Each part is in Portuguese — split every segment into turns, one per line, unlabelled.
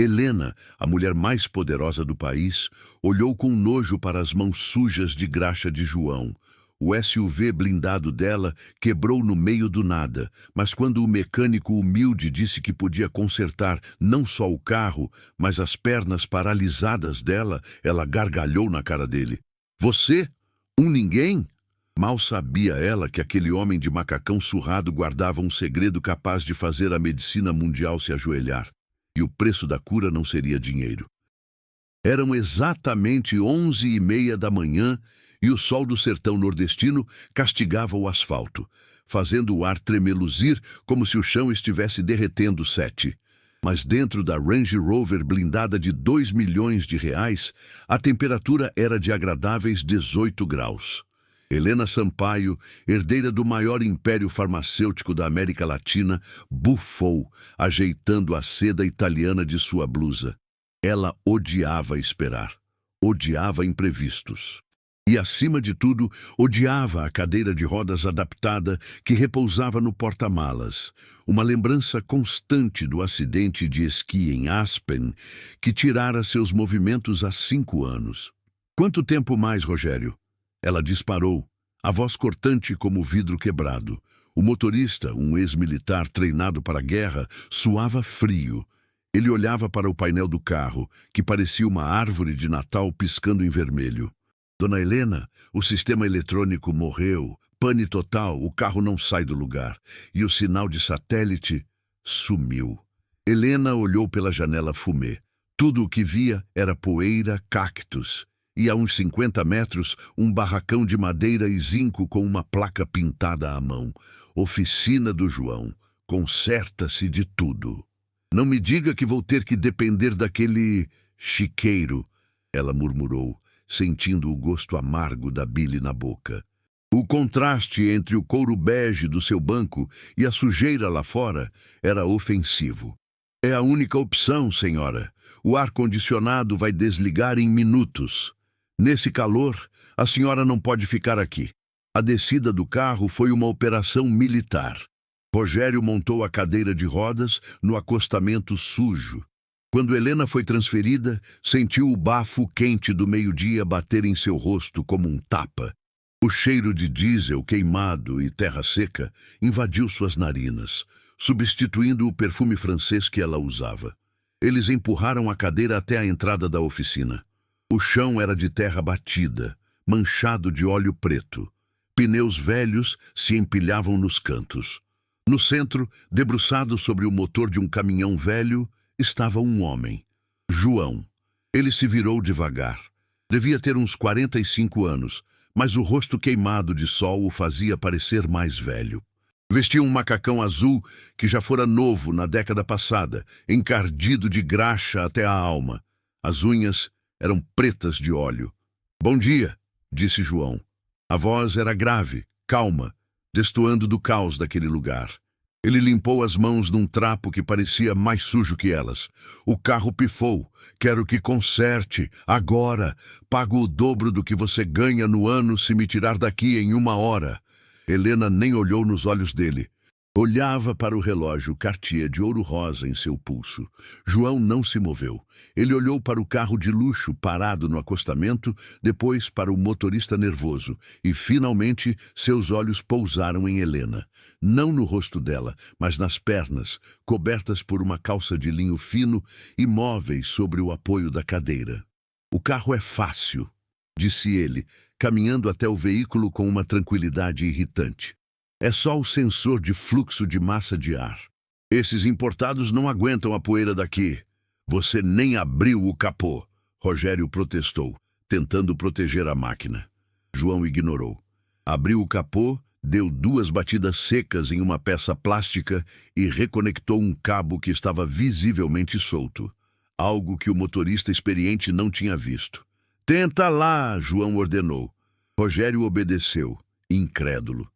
Helena, a mulher mais poderosa do país, olhou com nojo para as mãos sujas de graxa de João. O SUV blindado dela quebrou no meio do nada, mas quando o mecânico humilde disse que podia consertar não só o carro, mas as pernas paralisadas dela, ela gargalhou na cara dele. Você? Um ninguém? Mal sabia ela que aquele homem de macacão surrado guardava um segredo capaz de fazer a medicina mundial se ajoelhar. E o preço da cura não seria dinheiro. Eram exatamente 11h30 da manhã e o sol do sertão nordestino castigava o asfalto, fazendo o ar tremeluzir como se o chão estivesse derretendo 7. Mas dentro da Range Rover blindada de R$2 milhões, a temperatura era de agradáveis 18 graus. Helena Sampaio, herdeira do maior império farmacêutico da América Latina, bufou, ajeitando a seda italiana de sua blusa. Ela odiava esperar, odiava imprevistos. E, acima de tudo, odiava a cadeira de rodas adaptada que repousava no porta-malas, uma lembrança constante do acidente de esqui em Aspen, que tirara seus movimentos há 5 anos. Quanto tempo mais, Rogério? Ela disparou, a voz cortante como vidro quebrado. O motorista, um ex-militar treinado para a guerra, suava frio. Ele olhava para o painel do carro, que parecia uma árvore de Natal piscando em vermelho. Dona Helena, o sistema eletrônico morreu, pane total, o carro não sai do lugar. E o sinal de satélite sumiu. Helena olhou pela janela fumê. Tudo o que via era poeira, cactos. E a uns 50 metros, um barracão de madeira e zinco com uma placa pintada à mão. Oficina do João. Conserta-se de tudo. Não me diga que vou ter que depender daquele chiqueiro, ela murmurou, sentindo o gosto amargo da bile na boca. O contraste entre o couro bege do seu banco e a sujeira lá fora era ofensivo. É a única opção, senhora. O ar-condicionado vai desligar em minutos. Nesse calor, a senhora não pode ficar aqui. A descida do carro foi uma operação militar. Rogério montou a cadeira de rodas no acostamento sujo. Quando Helena foi transferida, sentiu o bafo quente do meio-dia bater em seu rosto como um tapa. O cheiro de diesel queimado e terra seca invadiu suas narinas, substituindo o perfume francês que ela usava. Eles empurraram a cadeira até a entrada da oficina. O chão era de terra batida, manchado de óleo preto. Pneus velhos se empilhavam nos cantos. No centro, debruçado sobre o motor de um caminhão velho, estava um homem. João. Ele se virou devagar. Devia ter uns 45 anos, mas o rosto queimado de sol o fazia parecer mais velho. Vestia um macacão azul que já fora novo na década passada, encardido de graxa até a alma. As unhas eram pretas de óleo. Bom dia, disse João. A voz era grave, calma, destoando do caos daquele lugar. Ele limpou as mãos num trapo que parecia mais sujo que elas. O carro pifou. Quero que conserte, agora. Pago o dobro do que você ganha no ano se me tirar daqui em 1 hora. Helena nem olhou nos olhos dele. Olhava para o relógio Cartier de ouro rosa em seu pulso. João não se moveu. Ele olhou para o carro de luxo parado no acostamento, depois para o motorista nervoso, e finalmente seus olhos pousaram em Helena. Não no rosto dela, mas nas pernas, cobertas por uma calça de linho fino, imóveis sobre o apoio da cadeira. O carro é fácil, disse ele, caminhando até o veículo com uma tranquilidade irritante. É só o sensor de fluxo de massa de ar. Esses importados não aguentam a poeira daqui. Você nem abriu o capô, Rogério protestou, tentando proteger a máquina. João ignorou. Abriu o capô, deu 2 batidas secas em uma peça plástica e reconectou um cabo que estava visivelmente solto, algo que o motorista experiente não tinha visto. Tenta lá, João ordenou. Rogério obedeceu, incrédulo.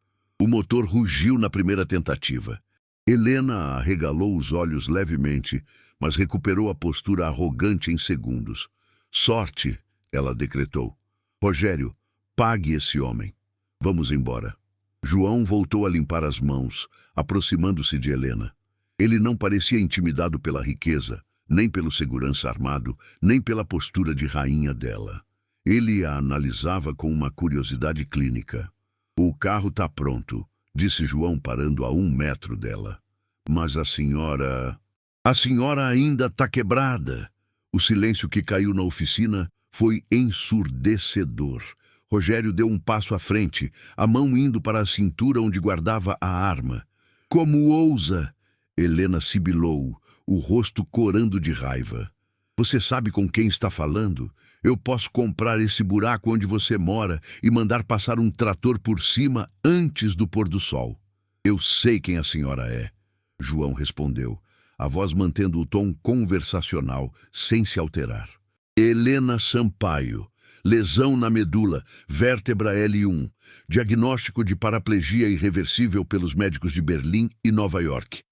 O motor rugiu na primeira tentativa. Helena arregalou os olhos levemente, mas recuperou a postura arrogante em segundos. Sorte, ela decretou. Rogério, pague esse homem. Vamos embora. João voltou a limpar as mãos, aproximando-se de Helena. Ele não parecia intimidado pela riqueza, nem pelo segurança armado, nem pela postura de rainha dela. Ele a analisava com uma curiosidade clínica. O carro tá pronto, disse João parando a 1 metro dela. Mas a senhora... A senhora ainda tá quebrada. O silêncio que caiu na oficina foi ensurdecedor. Rogério deu um passo à frente, a mão indo para a cintura onde guardava a arma. Como ousa? Helena sibilou, o rosto corando de raiva. Você sabe com quem está falando? Eu posso comprar esse buraco onde você mora e mandar passar um trator por cima antes do pôr do sol. Eu sei quem a senhora é, João respondeu, a voz mantendo o tom conversacional, sem se alterar. Helena Sampaio. Lesão na medula, vértebra L1. Diagnóstico de paraplegia irreversível pelos médicos de Berlim e Nova York.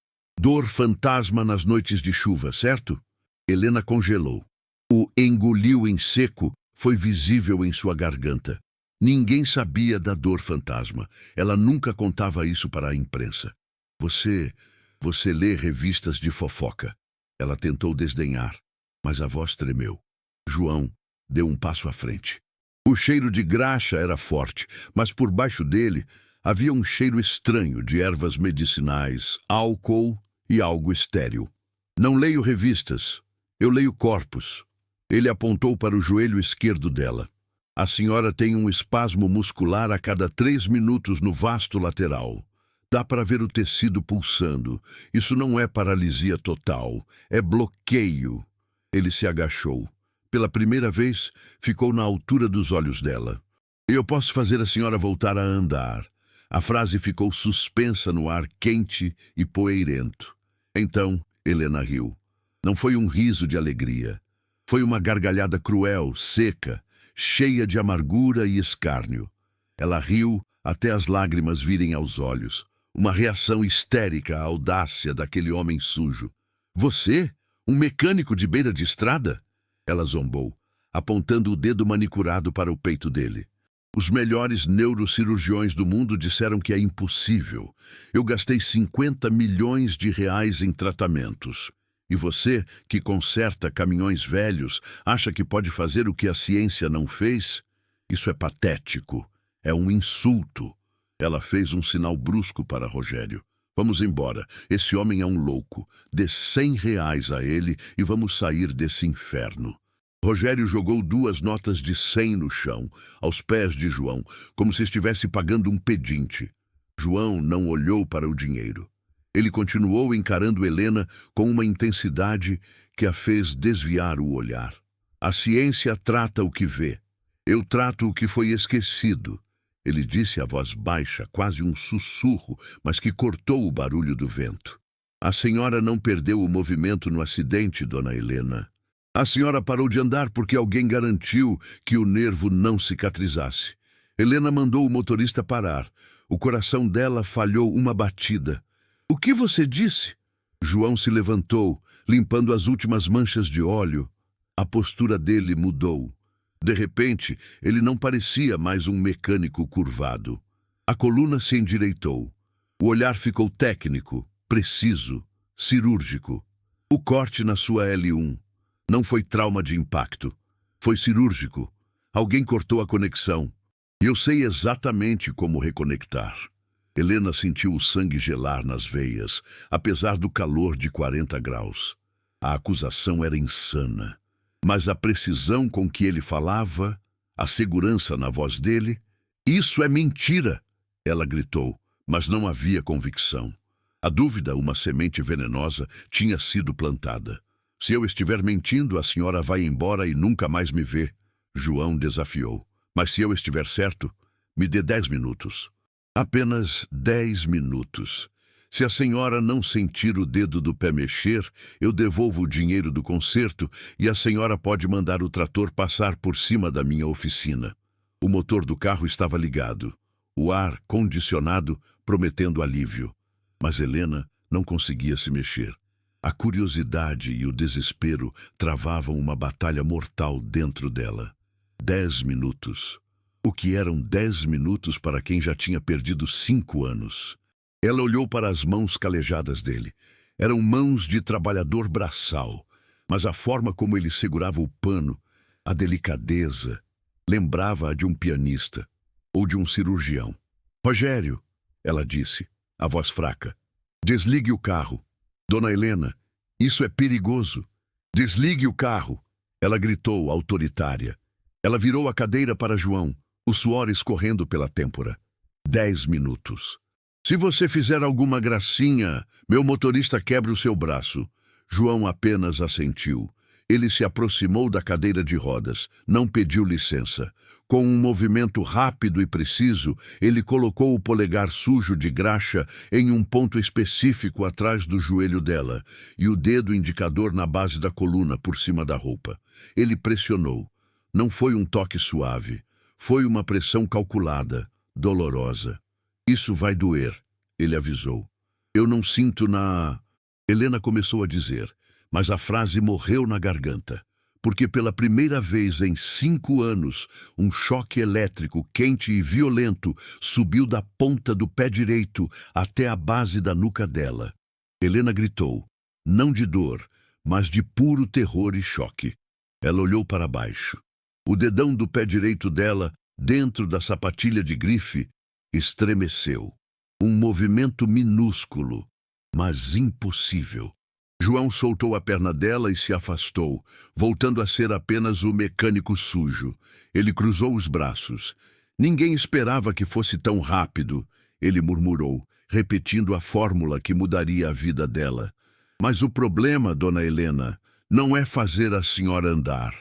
Dor fantasma nas noites de chuva, certo? Helena congelou. O engoliu em seco foi visível em sua garganta. Ninguém sabia da dor fantasma. Ela nunca contava isso para a imprensa. Você lê revistas de fofoca. Ela tentou desdenhar, mas a voz tremeu. João deu um passo à frente. O cheiro de graxa era forte, mas por baixo dele havia um cheiro estranho de ervas medicinais, álcool e algo estéril. Não leio revistas, eu leio corpos. Ele apontou para o joelho esquerdo dela. A senhora tem um espasmo muscular a cada 3 minutos no vasto lateral. Dá para ver o tecido pulsando. Isso não é paralisia total, é bloqueio. Ele se agachou. Pela primeira vez, ficou na altura dos olhos dela. Eu posso fazer a senhora voltar a andar. A frase ficou suspensa no ar quente e poeirento. Então, Helena riu. Não foi um riso de alegria. Foi uma gargalhada cruel, seca, cheia de amargura e escárnio. Ela riu até as lágrimas virem aos olhos. Uma reação histérica à audácia daquele homem sujo. Você? Um mecânico de beira de estrada? Ela zombou, apontando o dedo manicurado para o peito dele. Os melhores neurocirurgiões do mundo disseram que é impossível. Eu gastei 50 milhões de reais em tratamentos. E você, que conserta caminhões velhos, acha que pode fazer o que a ciência não fez? Isso é patético. É um insulto. Ela fez um sinal brusco para Rogério. Vamos embora. Esse homem é um louco. Dê 100 reais a ele e vamos sair desse inferno. Rogério jogou 2 notas de 100 no chão, aos pés de João, como se estivesse pagando um pedinte. João não olhou para o dinheiro. Ele continuou encarando Helena com uma intensidade que a fez desviar o olhar. A ciência trata o que vê. Eu trato o que foi esquecido. Ele disse a voz baixa, quase um sussurro, mas que cortou o barulho do vento. A senhora não perdeu o movimento no acidente, dona Helena. A senhora parou de andar porque alguém garantiu que o nervo não cicatrizasse. Helena mandou o motorista parar. O coração dela falhou uma batida. O que você disse? João se levantou, limpando as últimas manchas de óleo. A postura dele mudou. De repente, ele não parecia mais um mecânico curvado. A coluna se endireitou. O olhar ficou técnico, preciso, cirúrgico. O corte na sua L1 não foi trauma de impacto. Foi cirúrgico. Alguém cortou a conexão. E eu sei exatamente como reconectar. Helena sentiu o sangue gelar nas veias, apesar do calor de 40 graus. A acusação era insana. Mas a precisão com que ele falava, a segurança na voz dele... Isso é mentira! Ela gritou, mas não havia convicção. A dúvida, uma semente venenosa, tinha sido plantada. Se eu estiver mentindo, a senhora vai embora e nunca mais me vê. João desafiou. Mas se eu estiver certo, me dê 10 minutos. Apenas 10 minutos. Se a senhora não sentir o dedo do pé mexer, eu devolvo o dinheiro do conserto e a senhora pode mandar o trator passar por cima da minha oficina. O motor do carro estava ligado, o ar condicionado, prometendo alívio. Mas Helena não conseguia se mexer. A curiosidade e o desespero travavam uma batalha mortal dentro dela. 10 minutos. O que eram 10 minutos para quem já tinha perdido 5 anos? Ela olhou para as mãos calejadas dele. Eram mãos de trabalhador braçal, mas a forma como ele segurava o pano, a delicadeza, lembrava-a de um pianista ou de um cirurgião. Rogério, ela disse, a voz fraca, desligue o carro. Dona Helena, isso é perigoso. Desligue o carro. Ela gritou, autoritária. Ela virou a cadeira para João, o suor escorrendo pela têmpora. 10 minutos. Se você fizer alguma gracinha, meu motorista quebra o seu braço. João apenas assentiu. Ele se aproximou da cadeira de rodas, não pediu licença. Com um movimento rápido e preciso, ele colocou o polegar sujo de graxa em um ponto específico atrás do joelho dela e o dedo indicador na base da coluna por cima da roupa. Ele pressionou. Não foi um toque suave. Foi uma pressão calculada, dolorosa. Isso vai doer, ele avisou. Eu não sinto na... Helena começou a dizer, mas a frase morreu na garganta, porque pela primeira vez em 5 anos, um choque elétrico quente e violento subiu da ponta do pé direito até a base da nuca dela. Helena gritou, não de dor, mas de puro terror e choque. Ela olhou para baixo. O dedão do pé direito dela, dentro da sapatilha de grife, estremeceu. Um movimento minúsculo, mas impossível. João soltou a perna dela e se afastou, voltando a ser apenas o mecânico sujo. Ele cruzou os braços. Ninguém esperava que fosse tão rápido, ele murmurou, repetindo a fórmula que mudaria a vida dela. Mas o problema, dona Helena, não é fazer a senhora andar.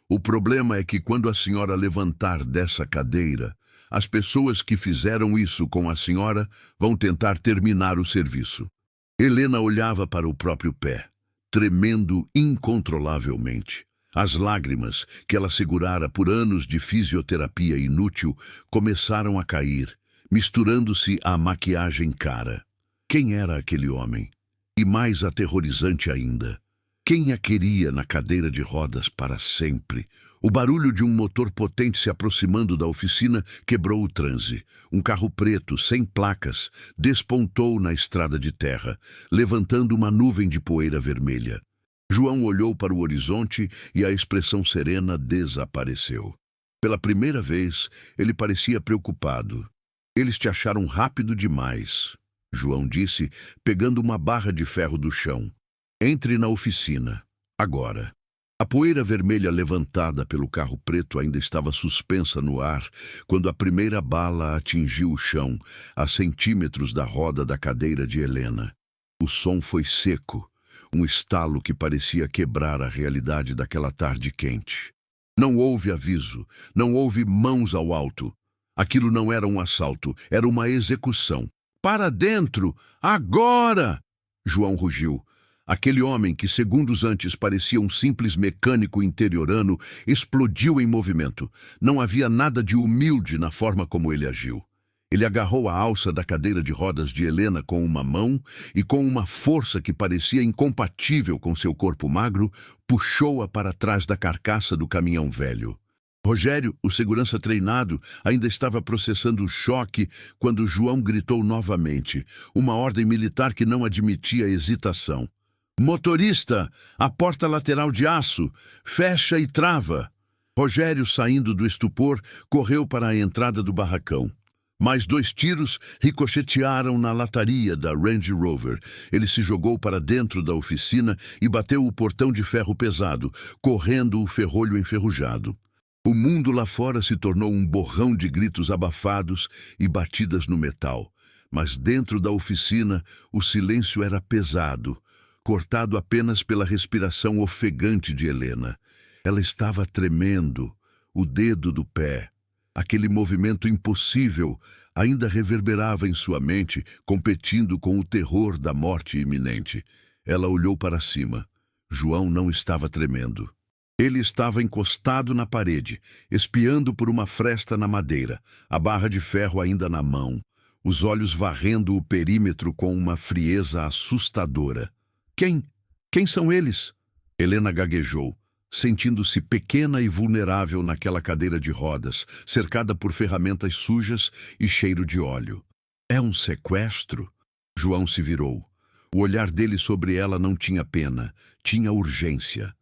O problema é que quando a senhora levantar dessa cadeira, as pessoas que fizeram isso com a senhora vão tentar terminar o serviço. Helena olhava para o próprio pé, tremendo incontrolavelmente. As lágrimas, que ela segurara por anos de fisioterapia inútil, começaram a cair, misturando-se à maquiagem cara. Quem era aquele homem? E mais aterrorizante ainda, quem a queria na cadeira de rodas para sempre? O barulho de um motor potente se aproximando da oficina quebrou o transe. Um carro preto, sem placas, despontou na estrada de terra, levantando uma nuvem de poeira vermelha. João olhou para o horizonte e a expressão serena desapareceu. Pela primeira vez, ele parecia preocupado. Eles te acharam rápido demais, João disse, pegando uma barra de ferro do chão. Entre na oficina, agora. A poeira vermelha levantada pelo carro preto ainda estava suspensa no ar quando a primeira bala atingiu o chão, a centímetros da roda da cadeira de Helena. O som foi seco, um estalo que parecia quebrar a realidade daquela tarde quente. Não houve aviso, não houve mãos ao alto. Aquilo não era um assalto, era uma execução. Para dentro! Agora! João rugiu. Aquele homem que segundos antes parecia um simples mecânico interiorano explodiu em movimento. Não havia nada de humilde na forma como ele agiu. Ele agarrou a alça da cadeira de rodas de Helena com uma mão e com uma força que parecia incompatível com seu corpo magro, puxou-a para trás da carcaça do caminhão velho. Rogério, o segurança treinado, ainda estava processando o choque quando João gritou novamente, uma ordem militar que não admitia hesitação. Motorista, a porta lateral de aço, fecha e trava. Rogério, saindo do estupor, correu para a entrada do barracão. Mais 2 tiros ricochetearam na lataria da Range Rover. Ele se jogou para dentro da oficina e bateu o portão de ferro pesado, correndo o ferrolho enferrujado. O mundo lá fora se tornou um borrão de gritos abafados e batidas no metal. Mas dentro da oficina, o silêncio era pesado, cortado apenas pela respiração ofegante de Helena. Ela estava tremendo, o dedo do pé. Aquele movimento impossível ainda reverberava em sua mente, competindo com o terror da morte iminente. Ela olhou para cima. João não estava tremendo. Ele estava encostado na parede, espiando por uma fresta na madeira, a barra de ferro ainda na mão, os olhos varrendo o perímetro com uma frieza assustadora. Quem são eles? Helena gaguejou, sentindo-se pequena e vulnerável naquela cadeira de rodas, cercada por ferramentas sujas e cheiro de óleo. É um sequestro? João se virou. O olhar dele sobre ela não tinha pena, tinha urgência.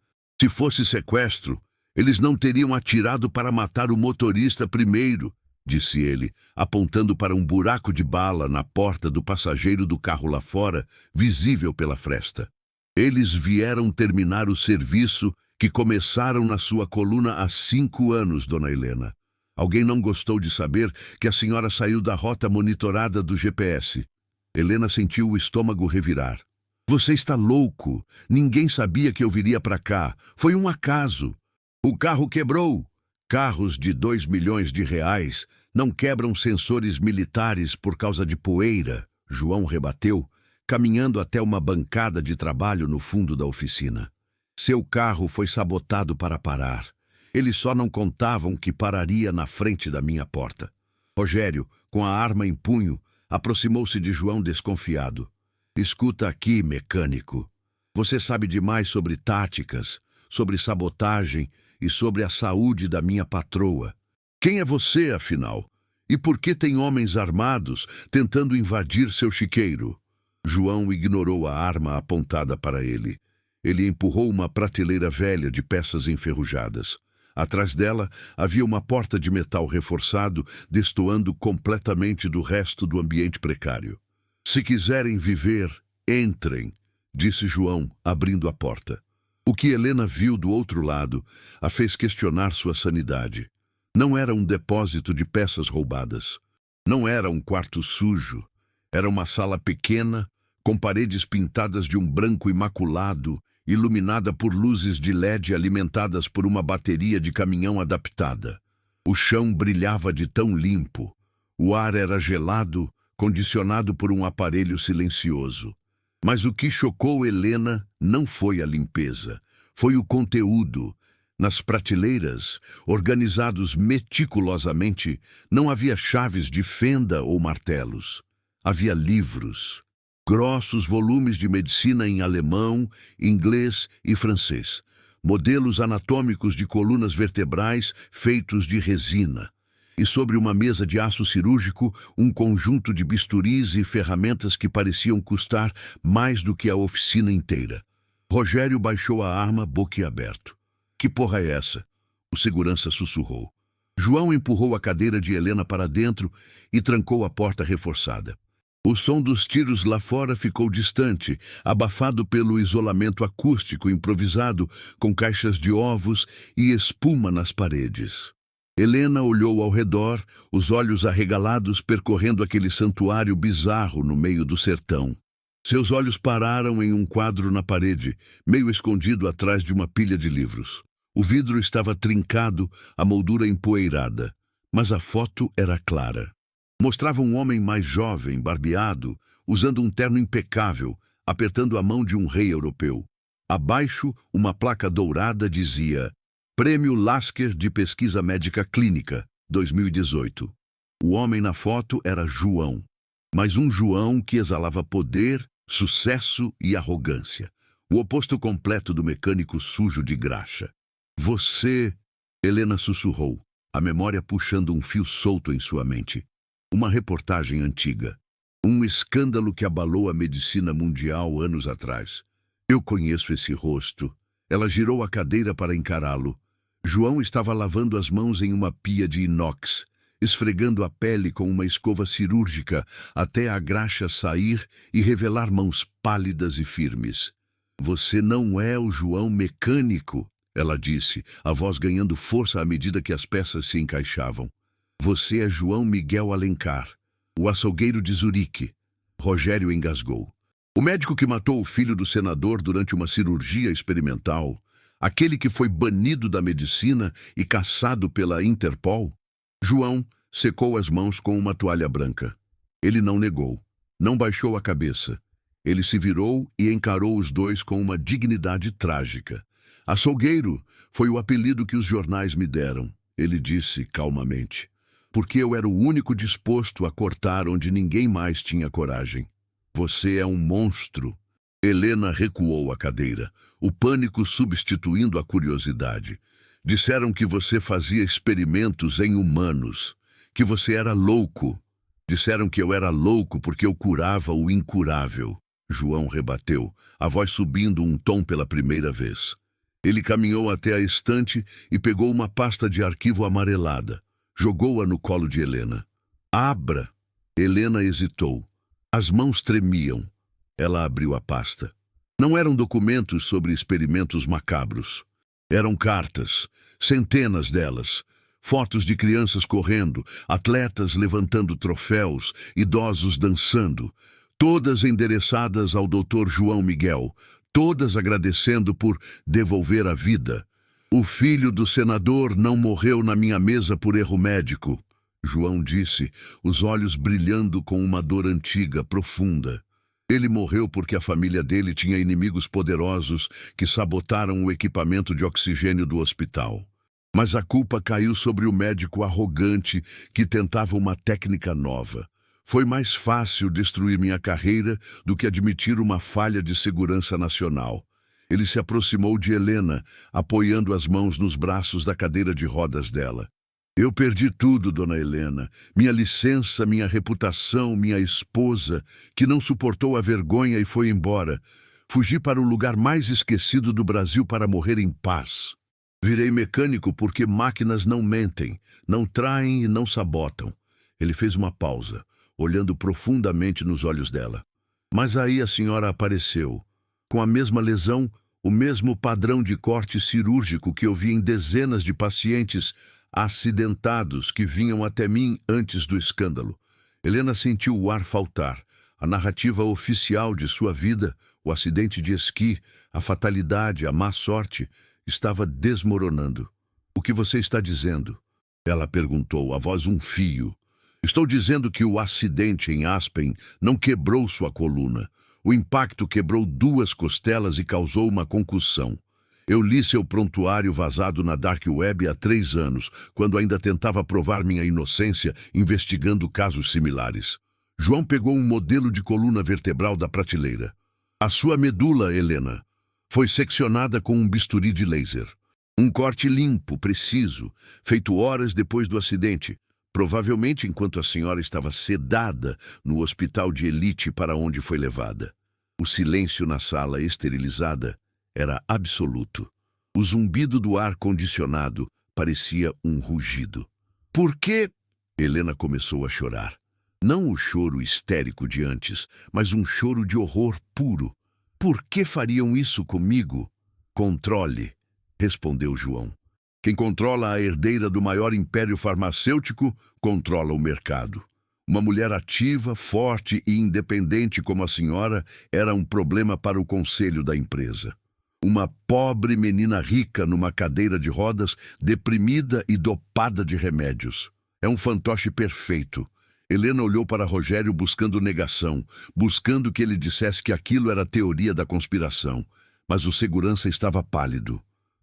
Se fosse sequestro, eles não teriam atirado para matar o motorista primeiro, disse ele, apontando para um buraco de bala na porta do passageiro do carro lá fora, visível pela fresta. Eles vieram terminar o serviço que começaram na sua coluna há 5 anos, dona Helena. Alguém não gostou de saber que a senhora saiu da rota monitorada do GPS. Helena sentiu o estômago revirar. Você está louco. Ninguém sabia que eu viria para cá. Foi um acaso. O carro quebrou. Carros de 2 milhões de reais não quebram sensores militares por causa de poeira, João rebateu, caminhando até uma bancada de trabalho no fundo da oficina. Seu carro foi sabotado para parar. Eles só não contavam que pararia na frente da minha porta. Rogério, com a arma em punho, aproximou-se de João desconfiado. Escuta aqui, mecânico. Você sabe demais sobre táticas, sobre sabotagem e sobre a saúde da minha patroa. Quem é você, afinal? E por que tem homens armados tentando invadir seu chiqueiro? João ignorou a arma apontada para ele. Ele empurrou uma prateleira velha de peças enferrujadas. Atrás dela havia uma porta de metal reforçado, destoando completamente do resto do ambiente precário. Se quiserem viver, entrem, disse João, abrindo a porta. O que Helena viu do outro lado a fez questionar sua sanidade. Não era um depósito de peças roubadas. Não era um quarto sujo. Era uma sala pequena, com paredes pintadas de um branco imaculado, iluminada por luzes de LED alimentadas por uma bateria de caminhão adaptada. O chão brilhava de tão limpo. O ar era gelado, condicionado por um aparelho silencioso. Mas o que chocou Helena não foi a limpeza, foi o conteúdo. Nas prateleiras, organizados meticulosamente, não havia chaves de fenda ou martelos. Havia livros. Grossos volumes de medicina em alemão, inglês e francês. Modelos anatômicos de colunas vertebrais feitos de resina. E sobre uma mesa de aço cirúrgico, um conjunto de bisturis e ferramentas que pareciam custar mais do que a oficina inteira. Rogério baixou a arma boquiaberto. Que porra é essa? O segurança sussurrou. João empurrou a cadeira de Helena para dentro e trancou a porta reforçada. O som dos tiros lá fora ficou distante, abafado pelo isolamento acústico improvisado, com caixas de ovos e espuma nas paredes. Helena olhou ao redor, os olhos arregalados percorrendo aquele santuário bizarro no meio do sertão. Seus olhos pararam em um quadro na parede, meio escondido atrás de uma pilha de livros. O vidro estava trincado, a moldura empoeirada, mas a foto era clara. Mostrava um homem mais jovem, barbeado, usando um terno impecável, apertando a mão de um rei europeu. Abaixo, uma placa dourada dizia Prêmio Lasker de Pesquisa Médica Clínica, 2018. O homem na foto era João, mas um João que exalava poder, sucesso e arrogância. O oposto completo do mecânico sujo de graxa. Você, Helena sussurrou, a memória puxando um fio solto em sua mente. Uma reportagem antiga. Um escândalo que abalou a medicina mundial anos atrás. Eu conheço esse rosto. Ela girou a cadeira para encará-lo. João estava lavando as mãos em uma pia de inox, esfregando a pele com uma escova cirúrgica até a graxa sair e revelar mãos pálidas e firmes. Você não é o João mecânico, ela disse, a voz ganhando força à medida que as peças se encaixavam. Você é João Miguel Alencar, o açougueiro de Zurique. Rogério engasgou. O médico que matou o filho do senador durante uma cirurgia experimental, aquele que foi banido da medicina e caçado pela Interpol. João secou as mãos com uma toalha branca. Ele não negou, não baixou a cabeça. Ele se virou e encarou os dois com uma dignidade trágica. Açougueiro foi o apelido que os jornais me deram, ele disse calmamente, porque eu era o único disposto a cortar onde ninguém mais tinha coragem. Você é um monstro. Helena recuou a cadeira, o pânico substituindo a curiosidade. Disseram que você fazia experimentos em humanos, que você era louco. Disseram que eu era louco porque eu curava o incurável. João rebateu, a voz subindo um tom pela primeira vez. Ele caminhou até a estante e pegou uma pasta de arquivo amarelada. Jogou-a no colo de Helena. Abra! Helena hesitou. As mãos tremiam. Ela abriu a pasta. Não eram documentos sobre experimentos macabros. Eram cartas, centenas delas. Fotos de crianças correndo, atletas levantando troféus, idosos dançando. Todas endereçadas ao Dr. João Miguel. Todas agradecendo por devolver a vida. O filho do senador não morreu na minha mesa por erro médico, João disse, os olhos brilhando com uma dor antiga, profunda. Ele morreu porque a família dele tinha inimigos poderosos que sabotaram o equipamento de oxigênio do hospital. Mas a culpa caiu sobre o médico arrogante que tentava uma técnica nova. Foi mais fácil destruir minha carreira do que admitir uma falha de segurança nacional. Ele se aproximou de Helena, apoiando as mãos nos braços da cadeira de rodas dela. Eu perdi tudo, dona Helena. Minha licença, minha reputação, minha esposa, que não suportou a vergonha e foi embora. Fugi para o lugar mais esquecido do Brasil para morrer em paz. Virei mecânico porque máquinas não mentem, não traem e não sabotam. Ele fez uma pausa, olhando profundamente nos olhos dela. Mas aí a senhora apareceu, com a mesma lesão, o mesmo padrão de corte cirúrgico que eu vi em dezenas de pacientes acidentados que vinham até mim antes do escândalo. Helena sentiu o ar faltar. A narrativa oficial de sua vida, o acidente de esqui, a fatalidade, a má sorte, estava desmoronando. O que você está dizendo? Ela perguntou, a voz um fio. Estou dizendo que o acidente em Aspen não quebrou sua coluna. O impacto quebrou 2 costelas e causou uma concussão. Eu li seu prontuário vazado na Dark Web há 3 anos, quando ainda tentava provar minha inocência investigando casos similares. João pegou um modelo de coluna vertebral da prateleira. A sua medula, Helena, foi seccionada com um bisturi de laser. Um corte limpo, preciso, feito horas depois do acidente, provavelmente enquanto a senhora estava sedada no hospital de elite para onde foi levada. O silêncio na sala esterilizada era absoluto. O zumbido do ar-condicionado parecia um rugido. Por quê? Helena começou a chorar. Não o choro histérico de antes, mas um choro de horror puro. Por que fariam isso comigo? Controle, respondeu João. Quem controla a herdeira do maior império farmacêutico, controla o mercado. Uma mulher ativa, forte e independente como a senhora era um problema para o conselho da empresa. Uma pobre menina rica numa cadeira de rodas, deprimida e dopada de remédios. É um fantoche perfeito. Helena olhou para Rogério buscando negação, buscando que ele dissesse que aquilo era teoria da conspiração. Mas o segurança estava pálido.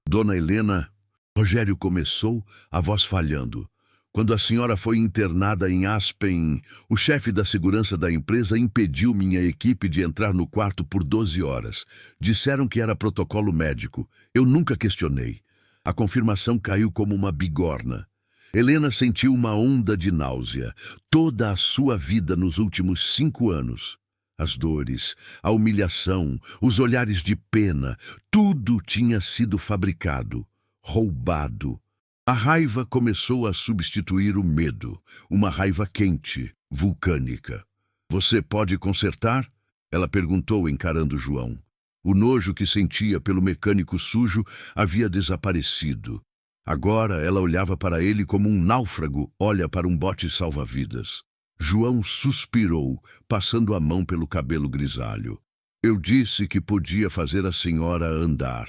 Dona Helena... Rogério começou, a voz falhando. Quando a senhora foi internada em Aspen, o chefe da segurança da empresa impediu minha equipe de entrar no quarto por 12 horas. Disseram que era protocolo médico. Eu nunca questionei. A confirmação caiu como uma bigorna. Helena sentiu uma onda de náusea. Toda a sua vida nos últimos 5 anos. As dores, a humilhação, os olhares de pena, tudo tinha sido fabricado, roubado. A raiva começou a substituir o medo, uma raiva quente, vulcânica. Você pode consertar? Ela perguntou, encarando João. O nojo que sentia pelo mecânico sujo havia desaparecido. Agora ela olhava para ele como um náufrago olha para um bote salva-vidas. João suspirou, passando a mão pelo cabelo grisalho. Eu disse que podia fazer a senhora andar.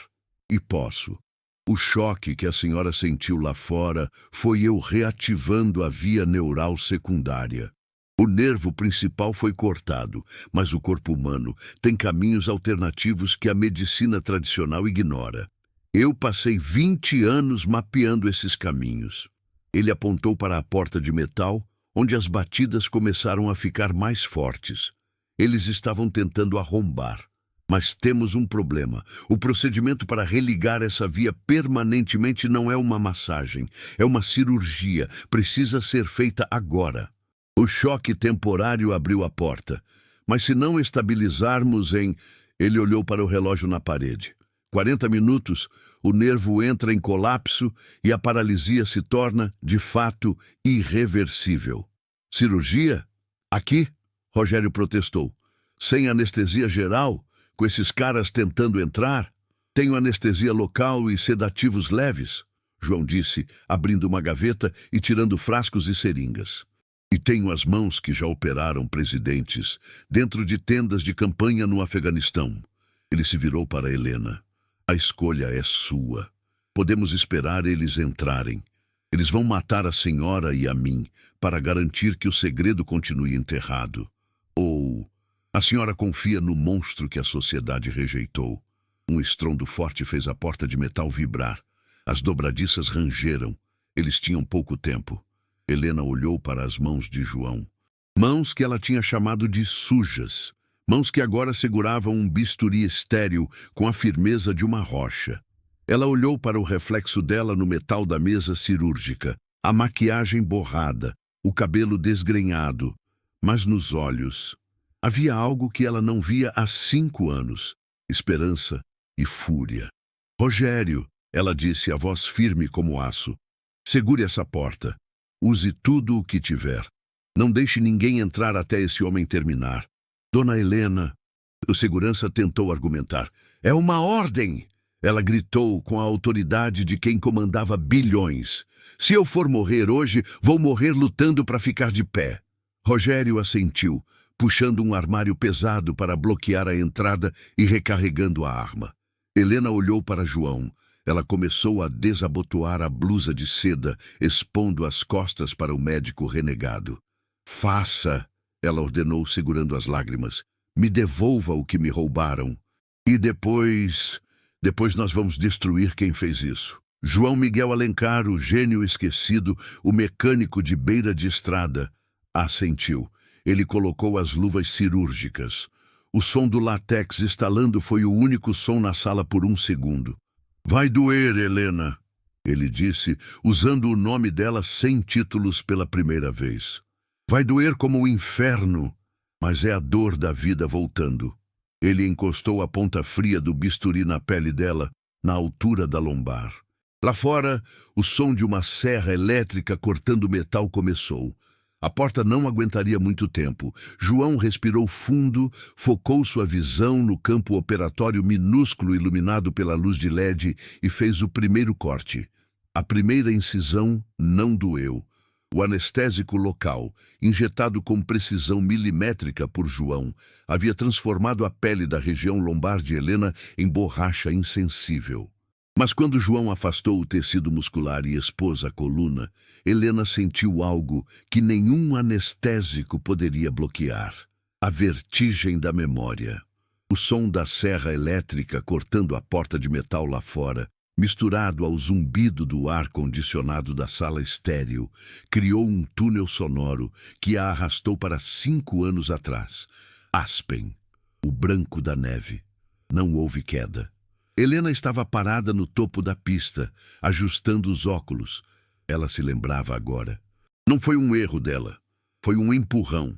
E posso. O choque que a senhora sentiu lá fora foi eu reativando a via neural secundária. O nervo principal foi cortado, mas o corpo humano tem caminhos alternativos que a medicina tradicional ignora. Eu passei 20 anos mapeando esses caminhos. Ele apontou para a porta de metal, onde as batidas começaram a ficar mais fortes. Eles estavam tentando arrombar. Mas temos um problema. O procedimento para religar essa via permanentemente não é uma massagem, é uma cirurgia. Precisa ser feita agora. O choque temporário abriu a porta. Mas se não estabilizarmos em... Ele olhou para o relógio na parede. 40 minutos, o nervo entra em colapso e a paralisia se torna, de fato, irreversível. Cirurgia? Aqui? Rogério protestou. Sem anestesia geral? Com esses caras tentando entrar? Tenho anestesia local e sedativos leves, João disse, abrindo uma gaveta e tirando frascos e seringas. E tenho as mãos que já operaram presidentes dentro de tendas de campanha no Afeganistão. Ele se virou para Helena. A escolha é sua. Podemos esperar eles entrarem. Eles vão matar a senhora e a mim para garantir que o segredo continue enterrado. Ou a senhora confia no monstro que a sociedade rejeitou. Um estrondo forte fez a porta de metal vibrar. As dobradiças rangeram. Eles tinham pouco tempo. Helena olhou para as mãos de João. Mãos que ela tinha chamado de sujas. Mãos que agora seguravam um bisturi estéril com a firmeza de uma rocha. Ela olhou para o reflexo dela no metal da mesa cirúrgica, a maquiagem borrada, o cabelo desgrenhado. Mas nos olhos havia algo que ela não via há 5 anos. Esperança e fúria. Rogério, ela disse, a voz firme como aço. Segure essa porta. Use tudo o que tiver. Não deixe ninguém entrar até esse homem terminar. Dona Helena, o segurança tentou argumentar. É uma ordem! Ela gritou com a autoridade de quem comandava bilhões. Se eu for morrer hoje, vou morrer lutando para ficar de pé. Rogério assentiu, puxando um armário pesado para bloquear a entrada e recarregando a arma. Helena olhou para João. Ela começou a desabotoar a blusa de seda, expondo as costas para o médico renegado. Faça! Ela ordenou, segurando as lágrimas. Me devolva o que me roubaram. E depois nós vamos destruir quem fez isso. João Miguel Alencar, o gênio esquecido, o mecânico de beira de estrada, assentiu. Ele colocou as luvas cirúrgicas. O som do látex estalando foi o único som na sala por 1 segundo. Vai doer, Helena, ele disse, usando o nome dela sem títulos pela primeira vez. Vai doer como o inferno, mas é a dor da vida voltando. Ele encostou a ponta fria do bisturi na pele dela, na altura da lombar. Lá fora, o som de uma serra elétrica cortando metal começou. A porta não aguentaria muito tempo. João respirou fundo, focou sua visão no campo operatório minúsculo iluminado pela luz de LED e fez o primeiro corte. A primeira incisão não doeu. O anestésico local, injetado com precisão milimétrica por João, havia transformado a pele da região lombar de Helena em borracha insensível. Mas quando João afastou o tecido muscular e expôs a coluna, Helena sentiu algo que nenhum anestésico poderia bloquear. A vertigem da memória. O som da serra elétrica cortando a porta de metal lá fora, misturado ao zumbido do ar-condicionado da sala estéril, criou um túnel sonoro que a arrastou para 5 anos atrás. Aspen, o branco da neve. Não houve queda. Helena estava parada no topo da pista, ajustando os óculos. Ela se lembrava agora. Não foi um erro dela. Foi um empurrão.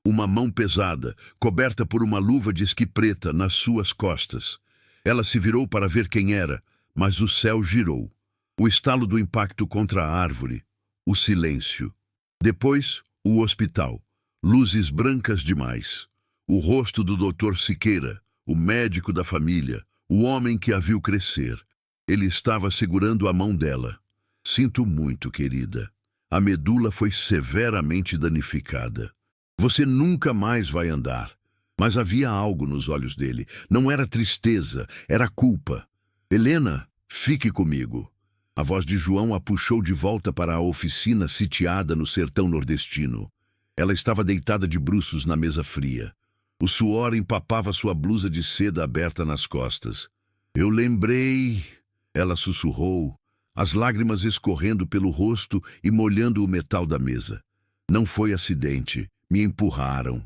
Uma mão pesada, coberta por uma luva de esqui preta nas suas costas. Ela se virou para ver quem era, mas o céu girou. O estalo do impacto contra a árvore. O silêncio. Depois, o hospital. Luzes brancas demais. O rosto do Dr. Siqueira, o médico da família. O homem que a viu crescer. Ele estava segurando a mão dela. Sinto muito, querida. A medula foi severamente danificada. Você nunca mais vai andar. Mas havia algo nos olhos dele. Não era tristeza, era culpa. Helena, fique comigo. A voz de João a puxou de volta para a oficina sitiada no sertão nordestino. Ela estava deitada de bruços na mesa fria. O suor empapava sua blusa de seda aberta nas costas. Eu lembrei, ela sussurrou, as lágrimas escorrendo pelo rosto e molhando o metal da mesa. Não foi acidente, me empurraram.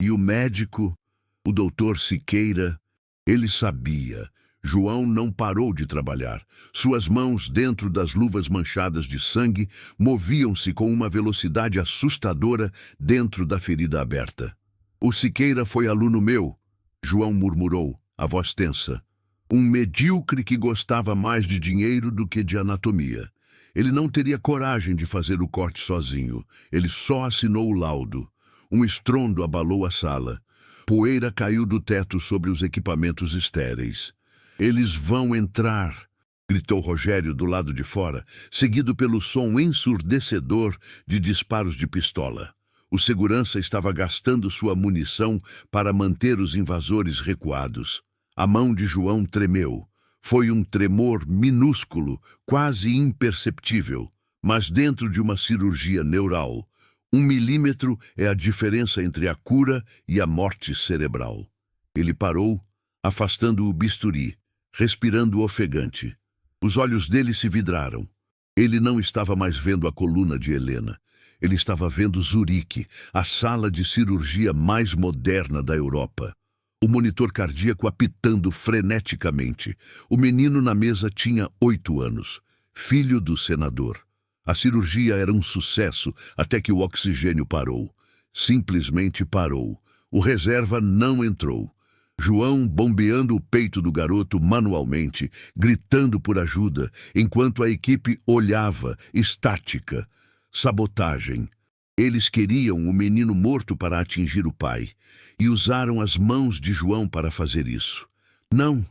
E o médico, o doutor Siqueira, ele sabia. João não parou de trabalhar. Suas mãos, dentro das luvas manchadas de sangue, moviam-se com uma velocidade assustadora dentro da ferida aberta. O Siqueira foi aluno meu, João murmurou, a voz tensa. Um medíocre que gostava mais de dinheiro do que de anatomia. Ele não teria coragem de fazer o corte sozinho. Ele só assinou o laudo. Um estrondo abalou a sala. Poeira caiu do teto sobre os equipamentos estéreis. Eles vão entrar, gritou Rogério do lado de fora, seguido pelo som ensurdecedor de disparos de pistola. O segurança estava gastando sua munição para manter os invasores recuados. A mão de João tremeu. Foi um tremor minúsculo, quase imperceptível, mas dentro de uma cirurgia neural. 1 milímetro é a diferença entre a cura e a morte cerebral. Ele parou, afastando o bisturi, respirando ofegante. Os olhos dele se vidraram. Ele não estava mais vendo a coluna de Helena. Ele estava vendo Zurique, a sala de cirurgia mais moderna da Europa. O monitor cardíaco apitando freneticamente. O menino na mesa tinha 8 anos, filho do senador. A cirurgia era um sucesso até que o oxigênio parou. Simplesmente parou. O reserva não entrou. João bombeando o peito do garoto manualmente, gritando por ajuda, enquanto a equipe olhava, estática. Sabotagem. Eles queriam o menino morto para atingir o pai, e usaram as mãos de João para fazer isso. Não,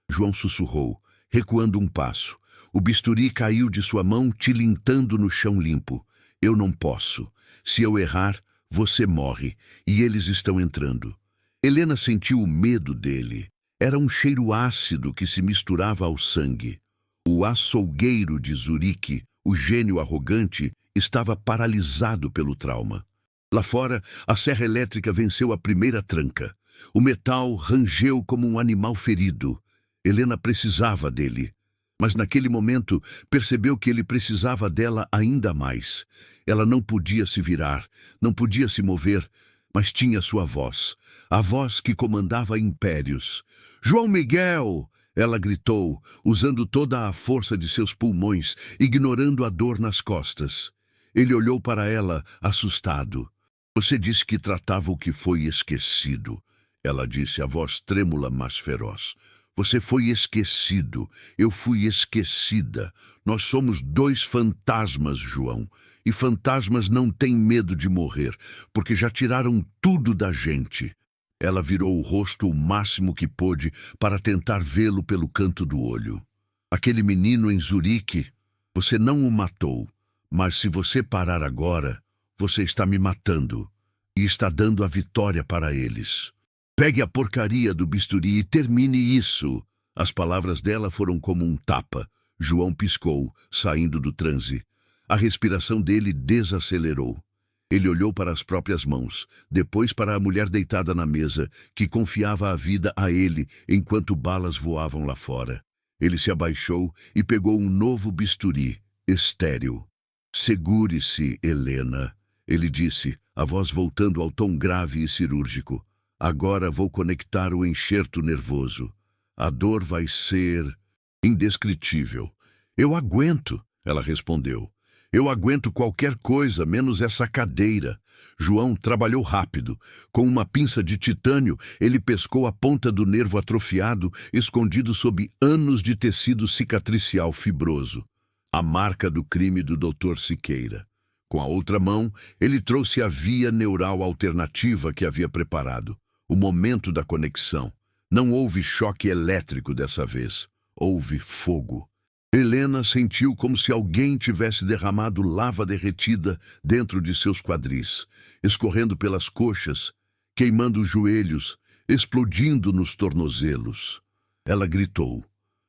João sussurrou, recuando um passo. O bisturi caiu de sua mão, tilintando no chão limpo. Eu não posso. Se eu errar, você morre, e eles estão entrando. Helena sentiu o medo dele. Era um cheiro ácido que se misturava ao sangue. O açougueiro de Zurique, o gênio arrogante, estava paralisado pelo trauma. Lá fora, a serra elétrica venceu a primeira tranca. O metal rangeu como um animal ferido. Helena precisava dele. Mas naquele momento percebeu que ele precisava dela ainda mais. Ela não podia se virar, não podia se mover, mas tinha sua voz, a voz que comandava impérios. João Miguel! Ela gritou, usando toda a força de seus pulmões, ignorando a dor nas costas. Ele olhou para ela, assustado. Você disse que tratava o que foi esquecido. Ela disse, a voz trêmula, mas feroz. Você foi esquecido, eu fui esquecida. Nós somos 2 fantasmas, João. E fantasmas não têm medo de morrer, porque já tiraram tudo da gente. Ela virou o rosto o máximo que pôde para tentar vê-lo pelo canto do olho. Aquele menino em Zurique, você não o matou, mas se você parar agora, você está me matando e está dando a vitória para eles. Pegue a porcaria do bisturi e termine isso. As palavras dela foram como um tapa. João piscou, saindo do transe. A respiração dele desacelerou. Ele olhou para as próprias mãos, depois para a mulher deitada na mesa, que confiava a vida a ele enquanto balas voavam lá fora. Ele se abaixou e pegou um novo bisturi, estéril. Segure-se, Helena, ele disse, a voz voltando ao tom grave e cirúrgico. Agora vou conectar o enxerto nervoso. A dor vai ser indescritível. Eu aguento, ela respondeu. Eu aguento qualquer coisa, menos essa cadeira. João trabalhou rápido. Com uma pinça de titânio, ele pescou a ponta do nervo atrofiado, escondido sob anos de tecido cicatricial fibroso. A marca do crime do Dr. Siqueira. Com a outra mão, ele trouxe a via neural alternativa que havia preparado. O momento da conexão. Não houve choque elétrico dessa vez. Houve fogo. Helena sentiu como se alguém tivesse derramado lava derretida dentro de seus quadris, escorrendo pelas coxas, queimando os joelhos, explodindo nos tornozelos. Ela gritou.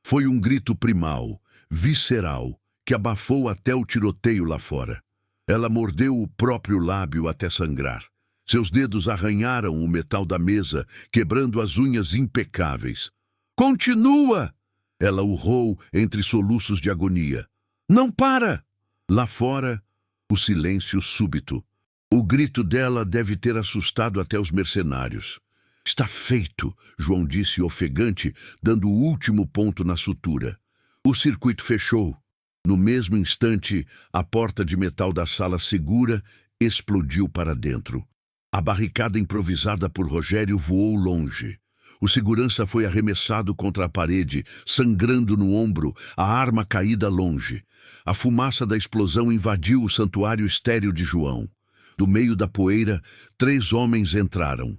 Foi um grito primal, visceral, que abafou até o tiroteio lá fora. Ela mordeu o próprio lábio até sangrar. Seus dedos arranharam o metal da mesa, quebrando as unhas impecáveis. Continua! Ela urrou entre soluços de agonia. Não para! Lá fora, o silêncio súbito. O grito dela deve ter assustado até os mercenários. Está feito, João disse ofegante, dando o último ponto na sutura. O circuito fechou. No mesmo instante, a porta de metal da sala segura explodiu para dentro. A barricada improvisada por Rogério voou longe. O segurança foi arremessado contra a parede, sangrando no ombro, a arma caída longe. A fumaça da explosão invadiu o santuário estéril de João. Do meio da poeira, 3 homens entraram.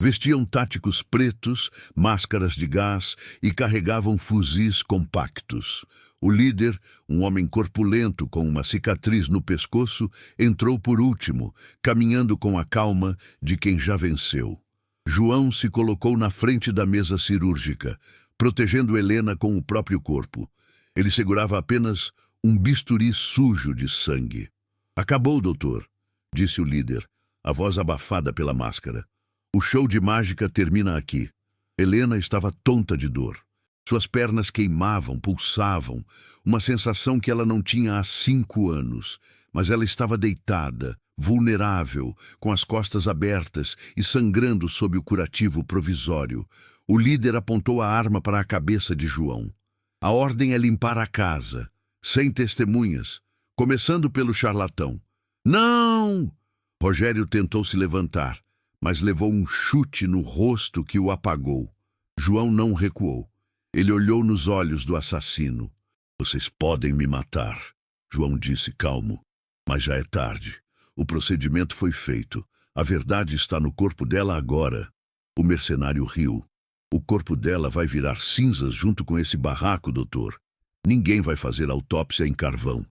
Vestiam táticos pretos, máscaras de gás e carregavam fuzis compactos. O líder, um homem corpulento com uma cicatriz no pescoço, entrou por último, caminhando com a calma de quem já venceu. João se colocou na frente da mesa cirúrgica, protegendo Helena com o próprio corpo. Ele segurava apenas um bisturi sujo de sangue. "Acabou, doutor", disse o líder, a voz abafada pela máscara. "O show de mágica termina aqui." Helena estava tonta de dor. Suas pernas queimavam, pulsavam, uma sensação que ela não tinha há 5 anos. Mas ela estava deitada, vulnerável, com as costas abertas e sangrando sob o curativo provisório. O líder apontou a arma para a cabeça de João. "A ordem é limpar a casa, sem testemunhas, começando pelo charlatão." "Não!" Rogério tentou se levantar, mas levou um chute no rosto que o apagou. João não recuou. Ele olhou nos olhos do assassino. "Vocês podem me matar", João disse calmo, "mas já é tarde. O procedimento foi feito. A verdade está no corpo dela agora." O mercenário riu. "O corpo dela vai virar cinzas junto com esse barraco, doutor. Ninguém vai fazer autópsia em carvão."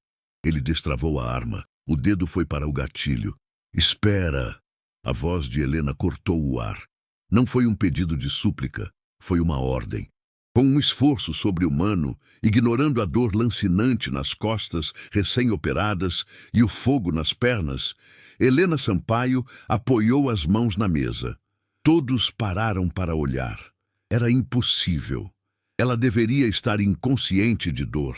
Ele destravou a arma. O dedo foi para o gatilho. "Espera!" A voz de Helena cortou o ar. Não foi um pedido de súplica, foi uma ordem. Com um esforço sobre-humano, ignorando a dor lancinante nas costas recém-operadas e o fogo nas pernas, Helena Sampaio apoiou as mãos na mesa. Todos pararam para olhar. Era impossível. Ela deveria estar inconsciente de dor.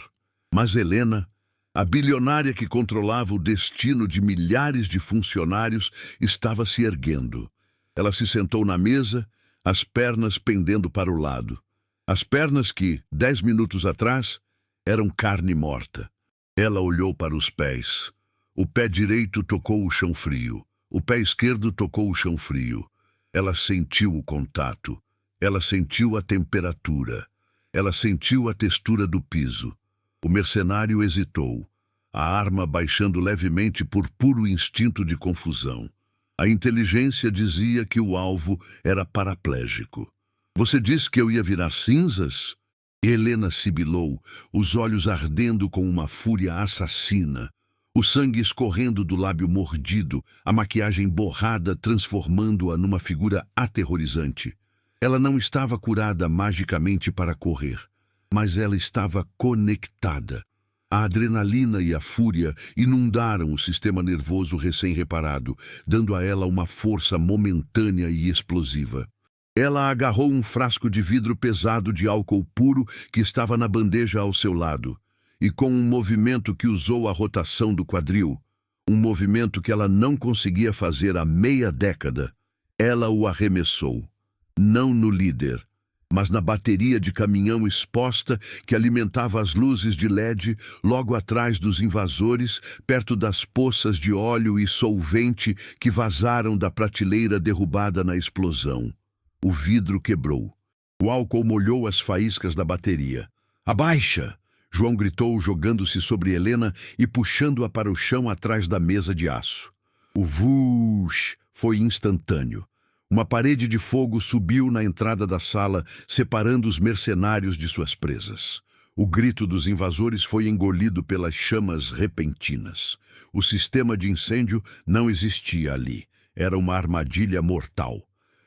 Mas Helena, a bilionária que controlava o destino de milhares de funcionários, estava se erguendo. Ela se sentou na mesa, as pernas pendendo para o lado. As pernas que, 10 minutos atrás, eram carne morta. Ela olhou para os pés. O pé direito tocou o chão frio. O pé esquerdo tocou o chão frio. Ela sentiu o contato. Ela sentiu a temperatura. Ela sentiu a textura do piso. O mercenário hesitou, a arma baixando levemente por puro instinto de confusão. A inteligência dizia que o alvo era paraplégico. "Você disse que eu ia virar cinzas?" Helena sibilou, os olhos ardendo com uma fúria assassina. O sangue escorrendo do lábio mordido, a maquiagem borrada transformando-a numa figura aterrorizante. Ela não estava curada magicamente para correr, mas ela estava conectada. A adrenalina e a fúria inundaram o sistema nervoso recém-reparado, dando a ela uma força momentânea e explosiva. Ela agarrou um frasco de vidro pesado de álcool puro que estava na bandeja ao seu lado, e com um movimento que usou a rotação do quadril, um movimento que ela não conseguia fazer há meia década, ela o arremessou. Não no líder, mas na bateria de caminhão exposta que alimentava as luzes de LED logo atrás dos invasores, perto das poças de óleo e solvente que vazaram da prateleira derrubada na explosão. O vidro quebrou. O álcool molhou as faíscas da bateria. "Abaixa!" João gritou, jogando-se sobre Helena e puxando-a para o chão atrás da mesa de aço. O vush foi instantâneo. Uma parede de fogo subiu na entrada da sala, separando os mercenários de suas presas. O grito dos invasores foi engolido pelas chamas repentinas. O sistema de incêndio não existia ali. Era uma armadilha mortal.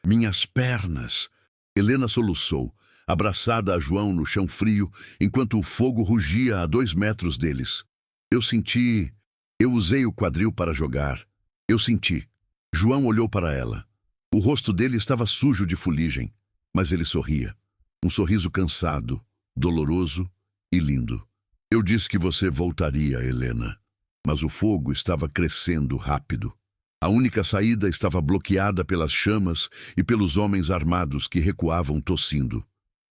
"Minhas pernas!" Helena soluçou, abraçada a João no chão frio, enquanto o fogo rugia a 2 metros deles. Eu usei o quadril para jogar. Eu senti." João olhou para ela. O rosto dele estava sujo de fuligem, mas ele sorria. Um sorriso cansado, doloroso e lindo. "Eu disse que você voltaria, Helena." Mas o fogo estava crescendo rápido. A única saída estava bloqueada pelas chamas e pelos homens armados que recuavam tossindo.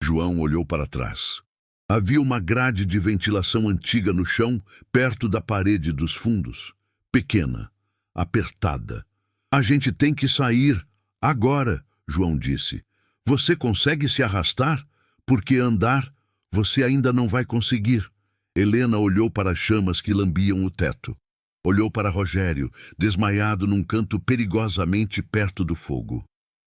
João olhou para trás. Havia uma grade de ventilação antiga no chão, perto da parede dos fundos. Pequena, apertada. "A gente tem que sair, agora", João disse. Você consegue se arrastar? Porque andar, você ainda não vai conseguir. Helena olhou para as chamas que lambiam o teto. Olhou para Rogério, desmaiado num canto perigosamente perto do fogo.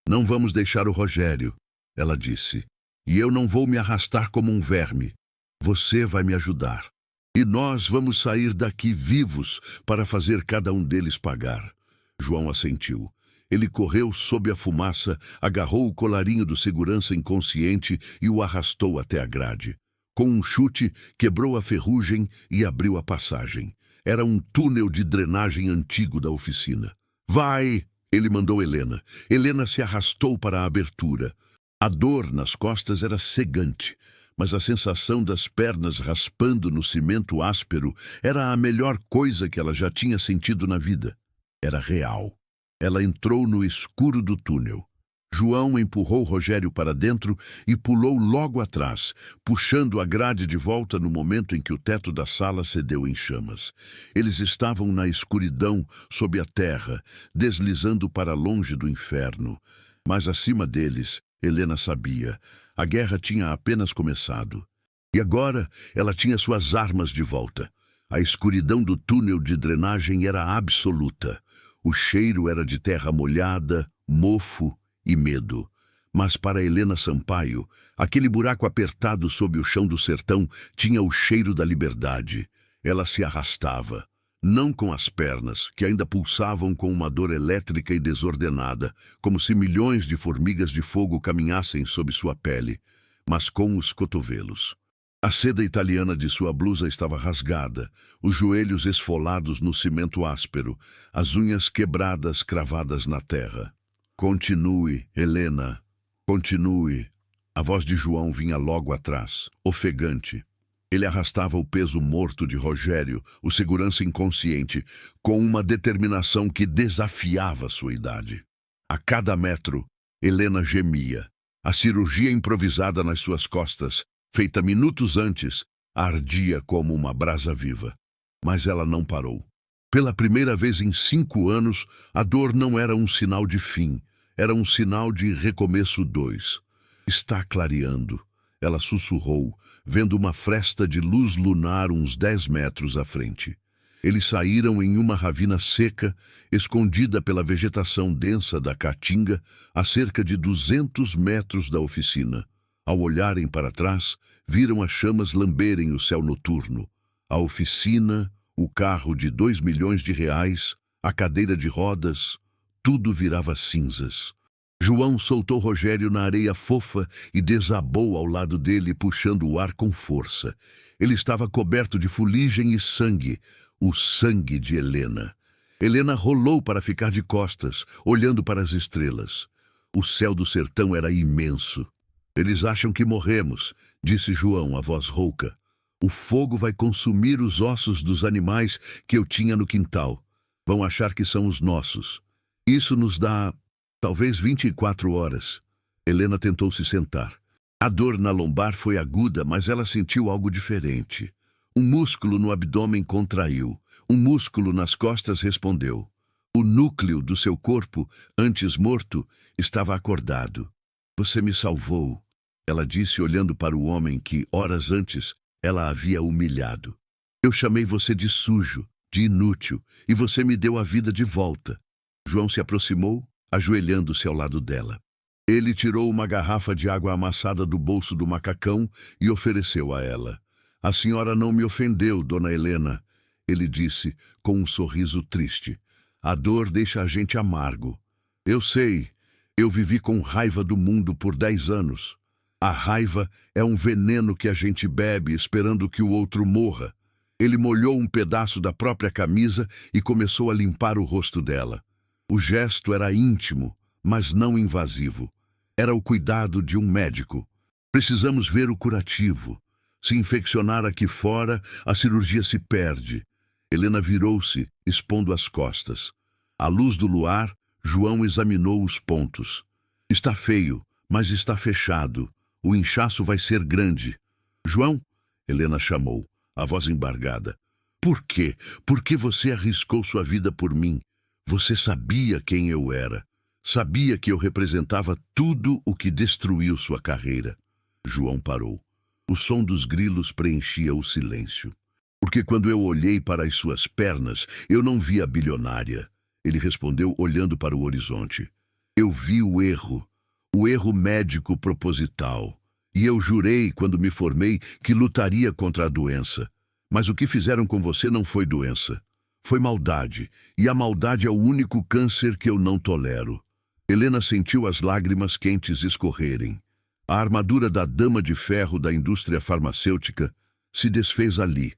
Não vamos deixar o Rogério, ela disse. E eu não vou me arrastar como um verme. Você vai me ajudar. E nós vamos sair daqui vivos para fazer cada um deles pagar. João assentiu. Ele correu sob a fumaça, agarrou o colarinho do segurança inconsciente e o arrastou até a grade. Com um chute, quebrou a ferrugem e abriu a passagem. Era um túnel de drenagem antigo da oficina. Vai! Ele mandou Helena. Helena se arrastou para a abertura. A dor nas costas era cegante, mas a sensação das pernas raspando no cimento áspero era a melhor coisa que ela já tinha sentido na vida. Era real. Ela entrou no escuro do túnel. João empurrou Rogério para dentro e pulou logo atrás, puxando a grade de volta no momento em que o teto da sala cedeu em chamas. Eles estavam na escuridão, sob a terra, deslizando para longe do inferno. Mas acima deles, Helena sabia, a guerra tinha apenas começado. E agora ela tinha suas armas de volta. A escuridão do túnel de drenagem era absoluta. O cheiro era de terra molhada, mofo e medo. Mas para Helena Sampaio, aquele buraco apertado sob o chão do sertão tinha o cheiro da liberdade. Ela se arrastava, não com as pernas, que ainda pulsavam com uma dor elétrica e desordenada, como se milhões de formigas de fogo caminhassem sob sua pele, mas com os cotovelos. A seda italiana de sua blusa estava rasgada, os joelhos esfolados no cimento áspero, as unhas quebradas cravadas na terra. Continue, Helena, continue. A voz de João vinha logo atrás, ofegante. Ele arrastava o peso morto de Rogério, o segurança inconsciente, com uma determinação que desafiava sua idade. A cada metro, Helena gemia. A cirurgia improvisada nas suas costas, feita minutos antes, ardia como uma brasa viva. Mas ela não parou. Pela primeira vez em 5 anos, a dor não era um sinal de fim, era um sinal de recomeço 2. Está clareando, ela sussurrou, vendo uma fresta de luz lunar uns 10 metros à frente. Eles saíram em uma ravina seca, escondida pela vegetação densa da caatinga, a cerca de 200 metros da oficina. Ao olharem para trás, viram as chamas lamberem o céu noturno. A oficina, o carro de 2 milhões de reais, a cadeira de rodas, tudo virava cinzas. João soltou Rogério na areia fofa e desabou ao lado dele, puxando o ar com força. Ele estava coberto de fuligem e sangue, o sangue de Helena. Helena rolou para ficar de costas, olhando para as estrelas. O céu do sertão era imenso. Eles acham que morremos, disse João, a voz rouca. O fogo vai consumir os ossos dos animais que eu tinha no quintal. Vão achar que são os nossos. Isso nos dá, talvez 24 horas. Helena tentou se sentar. A dor na lombar foi aguda, mas ela sentiu algo diferente. Um músculo no abdômen contraiu. Um músculo nas costas respondeu. O núcleo do seu corpo, antes morto, estava acordado. Você me salvou, ela disse olhando para o homem que, horas antes, ela havia humilhado. Eu chamei você de sujo, de inútil, e você me deu a vida de volta. João se aproximou, ajoelhando-se ao lado dela. Ele tirou uma garrafa de água amassada do bolso do macacão e ofereceu a ela. A senhora não me ofendeu, dona Helena, ele disse, com um sorriso triste. A dor deixa a gente amargo. Eu sei, eu vivi com raiva do mundo por 10 anos. A raiva é um veneno que a gente bebe esperando que o outro morra. Ele molhou um pedaço da própria camisa e começou a limpar o rosto dela. O gesto era íntimo, mas não invasivo. Era o cuidado de um médico. Precisamos ver o curativo. Se infeccionar aqui fora, a cirurgia se perde. Helena virou-se, expondo as costas. À luz do luar, João examinou os pontos. Está feio, mas está fechado. O inchaço vai ser grande. João, Helena chamou, a voz embargada. Por quê? Por que você arriscou sua vida por mim? Você sabia quem eu era. Sabia que eu representava tudo o que destruiu sua carreira. João parou. O som dos grilos preenchia o silêncio. Porque quando eu olhei para as suas pernas, eu não vi a bilionária. Ele respondeu olhando para o horizonte. Eu vi o erro médico proposital. E eu jurei, quando me formei, que lutaria contra a doença. Mas o que fizeram com você não foi doença. Foi maldade. E a maldade é o único câncer que eu não tolero. Helena sentiu as lágrimas quentes escorrerem. A armadura da dama de ferro da indústria farmacêutica se desfez ali,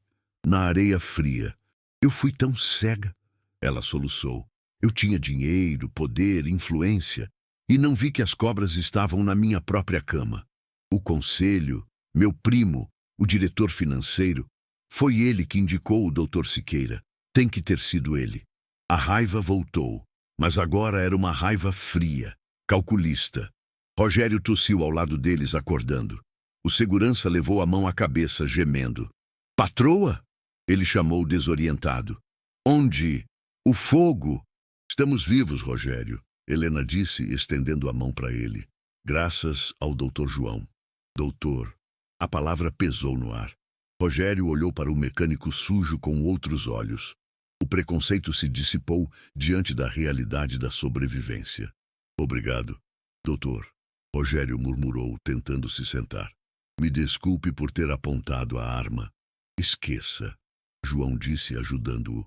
na areia fria. Eu fui tão cega, ela soluçou. Eu tinha dinheiro, poder, influência, e não vi que as cobras estavam na minha própria cama. O conselho, meu primo, o diretor financeiro, foi ele que indicou o Dr. Siqueira. Tem que ter sido ele. A raiva voltou, mas agora era uma raiva fria, calculista. Rogério tossiu ao lado deles, acordando. O segurança levou a mão à cabeça, gemendo. Patroa? Ele chamou desorientado. Onde? O fogo! Estamos vivos, Rogério, Helena disse, estendendo a mão para ele. Graças ao Dr. João. Doutor. A palavra pesou no ar. Rogério olhou para o mecânico sujo com outros olhos. O preconceito se dissipou diante da realidade da sobrevivência. Obrigado, doutor. Rogério murmurou, tentando se sentar. Me desculpe por ter apontado a arma. Esqueça, João disse, ajudando-o.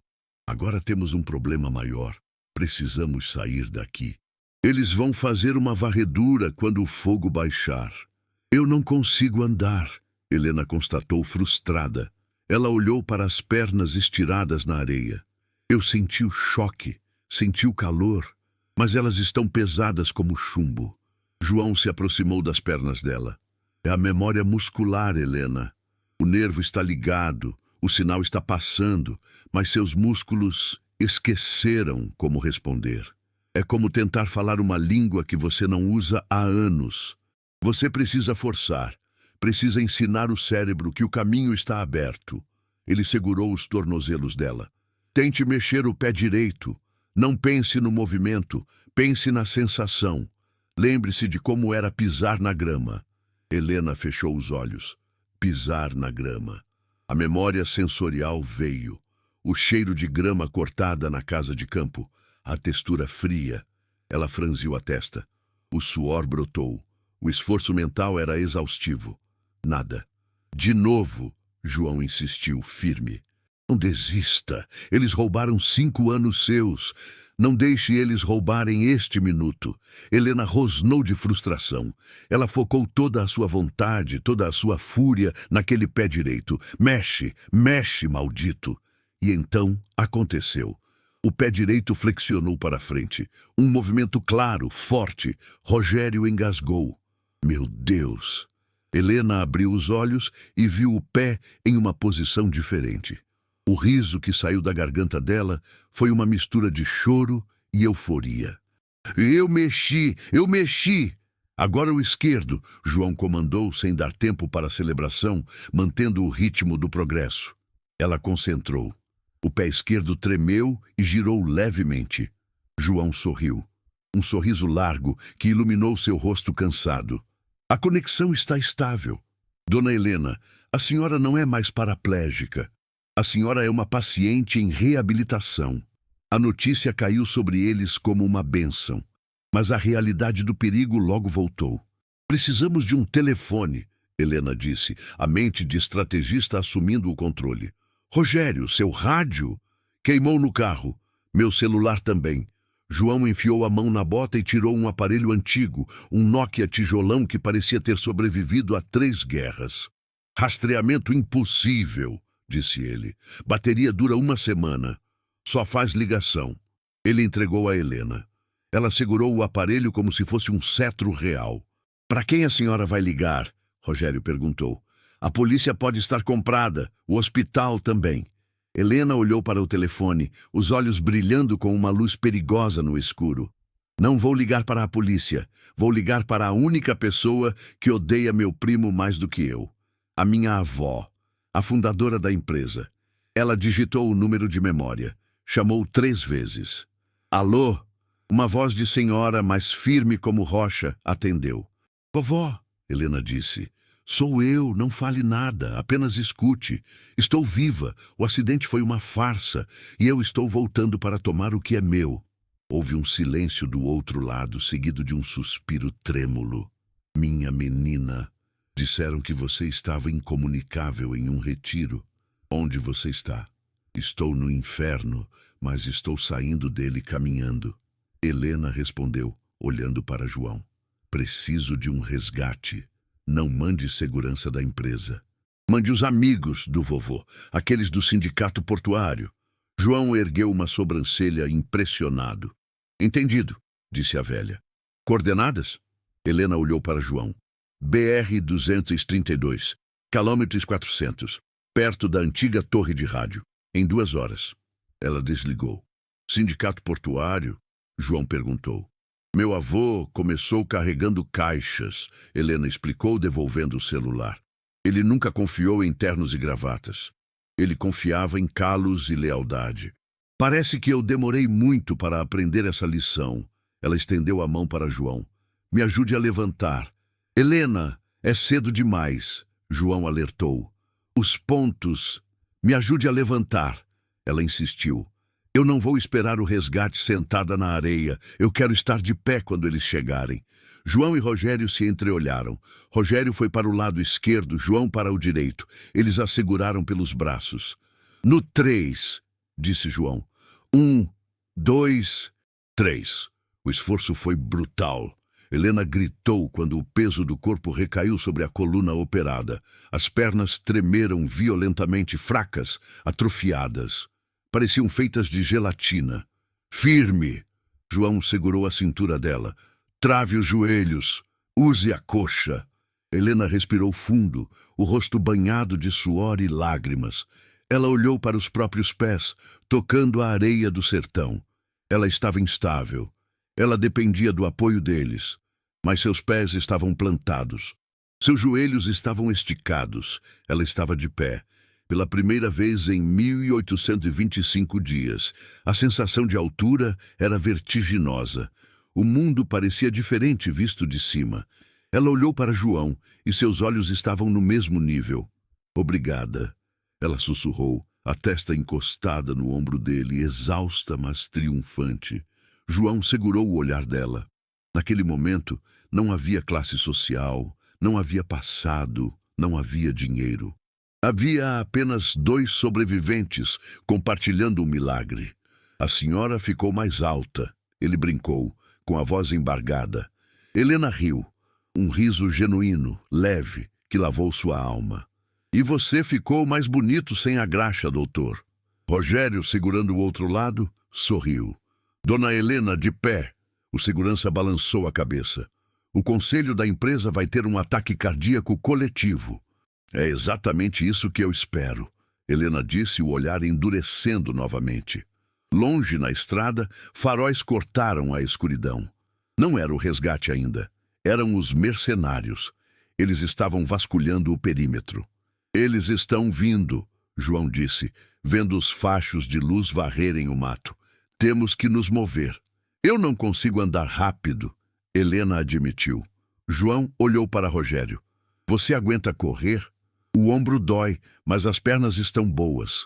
Agora temos um problema maior. Precisamos sair daqui. Eles vão fazer uma varredura quando o fogo baixar. Eu não consigo andar, Helena constatou frustrada. Ela olhou para as pernas estiradas na areia. Eu senti o choque, senti o calor, mas elas estão pesadas como chumbo. João se aproximou das pernas dela. É a memória muscular, Helena. O nervo está ligado, o sinal está passando, mas seus músculos esqueceram como responder. É como tentar falar uma língua que você não usa há anos. Você precisa forçar, precisa ensinar o cérebro que o caminho está aberto. Ele segurou os tornozelos dela. Tente mexer o pé direito. Não pense no movimento, pense na sensação. Lembre-se de como era pisar na grama. Helena fechou os olhos. Pisar na grama. A memória sensorial veio. O cheiro de grama cortada na casa de campo. A textura fria. Ela franziu a testa. O suor brotou. O esforço mental era exaustivo. Nada. De novo, João insistiu, firme. Não desista. Eles roubaram 5 anos seus. Não deixe eles roubarem este minuto. Helena rosnou de frustração. Ela focou toda a sua vontade, toda a sua fúria naquele pé direito. Mexe, mexe, maldito. E então aconteceu. O pé direito flexionou para frente. Um movimento claro, forte. Rogério engasgou. Meu Deus! Helena abriu os olhos e viu o pé em uma posição diferente. O riso que saiu da garganta dela foi uma mistura de choro e euforia. Eu mexi! Agora o esquerdo, João comandou sem dar tempo para a celebração, mantendo o ritmo do progresso. Ela concentrou. O pé esquerdo tremeu e girou levemente. João sorriu. Um sorriso largo que iluminou seu rosto cansado. A conexão está estável. Dona Helena, a senhora não é mais paraplégica. A senhora é uma paciente em reabilitação. A notícia caiu sobre eles como uma bênção. Mas a realidade do perigo logo voltou. Precisamos de um telefone, Helena disse, a mente de estrategista assumindo o controle. Rogério, seu rádio? Queimou no carro. Meu celular também. João enfiou a mão na bota e tirou um aparelho antigo, um Nokia tijolão que parecia ter sobrevivido a 3 guerras. Rastreamento impossível, disse ele. Bateria dura 1 semana. Só faz ligação. Ele entregou a Helena. Ela segurou o aparelho como se fosse um cetro real. Para quem a senhora vai ligar? Rogério perguntou. A polícia pode estar comprada, o hospital também. Helena olhou para o telefone, os olhos brilhando com uma luz perigosa no escuro. Não vou ligar para a polícia. Vou ligar para a única pessoa que odeia meu primo mais do que eu. A minha avó, a fundadora da empresa. Ela digitou o número de memória. Chamou 3 vezes. Alô? Uma voz de senhora, mais firme como rocha, atendeu. Vovó, Helena disse, sou eu, não fale nada, apenas escute. Estou viva, o acidente foi uma farsa e eu estou voltando para tomar o que é meu. Houve um silêncio do outro lado, seguido de um suspiro trêmulo. Minha menina, disseram que você estava incomunicável em um retiro. Onde você está? Estou no inferno, mas estou saindo dele caminhando. Helena respondeu, olhando para João. Preciso de um resgate. Não mande segurança da empresa. Mande os amigos do vovô, aqueles do sindicato portuário. João ergueu uma sobrancelha impressionado. Entendido, disse a velha. Coordenadas? Helena olhou para João. BR-232, quilômetros 400, perto da antiga torre de rádio. Em 2 horas. Ela desligou. Sindicato portuário? João perguntou. Meu avô começou carregando caixas, Helena explicou, devolvendo o celular. Ele nunca confiou em ternos e gravatas. Ele confiava em calos e lealdade. Parece que eu demorei muito para aprender essa lição. Ela estendeu a mão para João. Me ajude a levantar. Helena, é cedo demais, João alertou. Os pontos. Me ajude a levantar. Ela insistiu. Eu não vou esperar o resgate sentada na areia. Eu quero estar de pé quando eles chegarem. João e Rogério se entreolharam. Rogério foi para o lado esquerdo, João para o direito. Eles a seguraram pelos braços. No 3, disse João. 1, 2, 3. O esforço foi brutal. Helena gritou quando o peso do corpo recaiu sobre a coluna operada. As pernas tremeram violentamente, fracas, atrofiadas. Pareciam feitas de gelatina. Firme! João segurou a cintura dela. Trave os joelhos. Use a coxa. Helena respirou fundo, o rosto banhado de suor e lágrimas. Ela olhou para os próprios pés, tocando a areia do sertão. Ela estava instável. Ela dependia do apoio deles. Mas seus pés estavam plantados. Seus joelhos estavam esticados. Ela estava de pé. Pela primeira vez em 1825 dias, a sensação de altura era vertiginosa. O mundo parecia diferente visto de cima. Ela olhou para João e seus olhos estavam no mesmo nível. Obrigada, ela sussurrou, a testa encostada no ombro dele, exausta, mas triunfante. João segurou o olhar dela. Naquele momento, não havia classe social, não havia passado, não havia dinheiro. Havia apenas 2 sobreviventes compartilhando um milagre. A senhora ficou mais alta, ele brincou, com a voz embargada. Helena riu, um riso genuíno, leve, que lavou sua alma. E você ficou mais bonito sem a graxa, doutor. Rogério, segurando o outro lado, sorriu. Dona Helena, de pé. O segurança balançou a cabeça. O conselho da empresa vai ter um ataque cardíaco coletivo. É exatamente isso que eu espero, Helena disse, o olhar endurecendo novamente. Longe na estrada, faróis cortaram a escuridão. Não era o resgate ainda. Eram os mercenários. Eles estavam vasculhando o perímetro. Eles estão vindo, João disse, vendo os fachos de luz varrerem o mato. Temos que nos mover. Eu não consigo andar rápido, Helena admitiu. João olhou para Rogério. Você aguenta correr? O ombro dói, mas as pernas estão boas.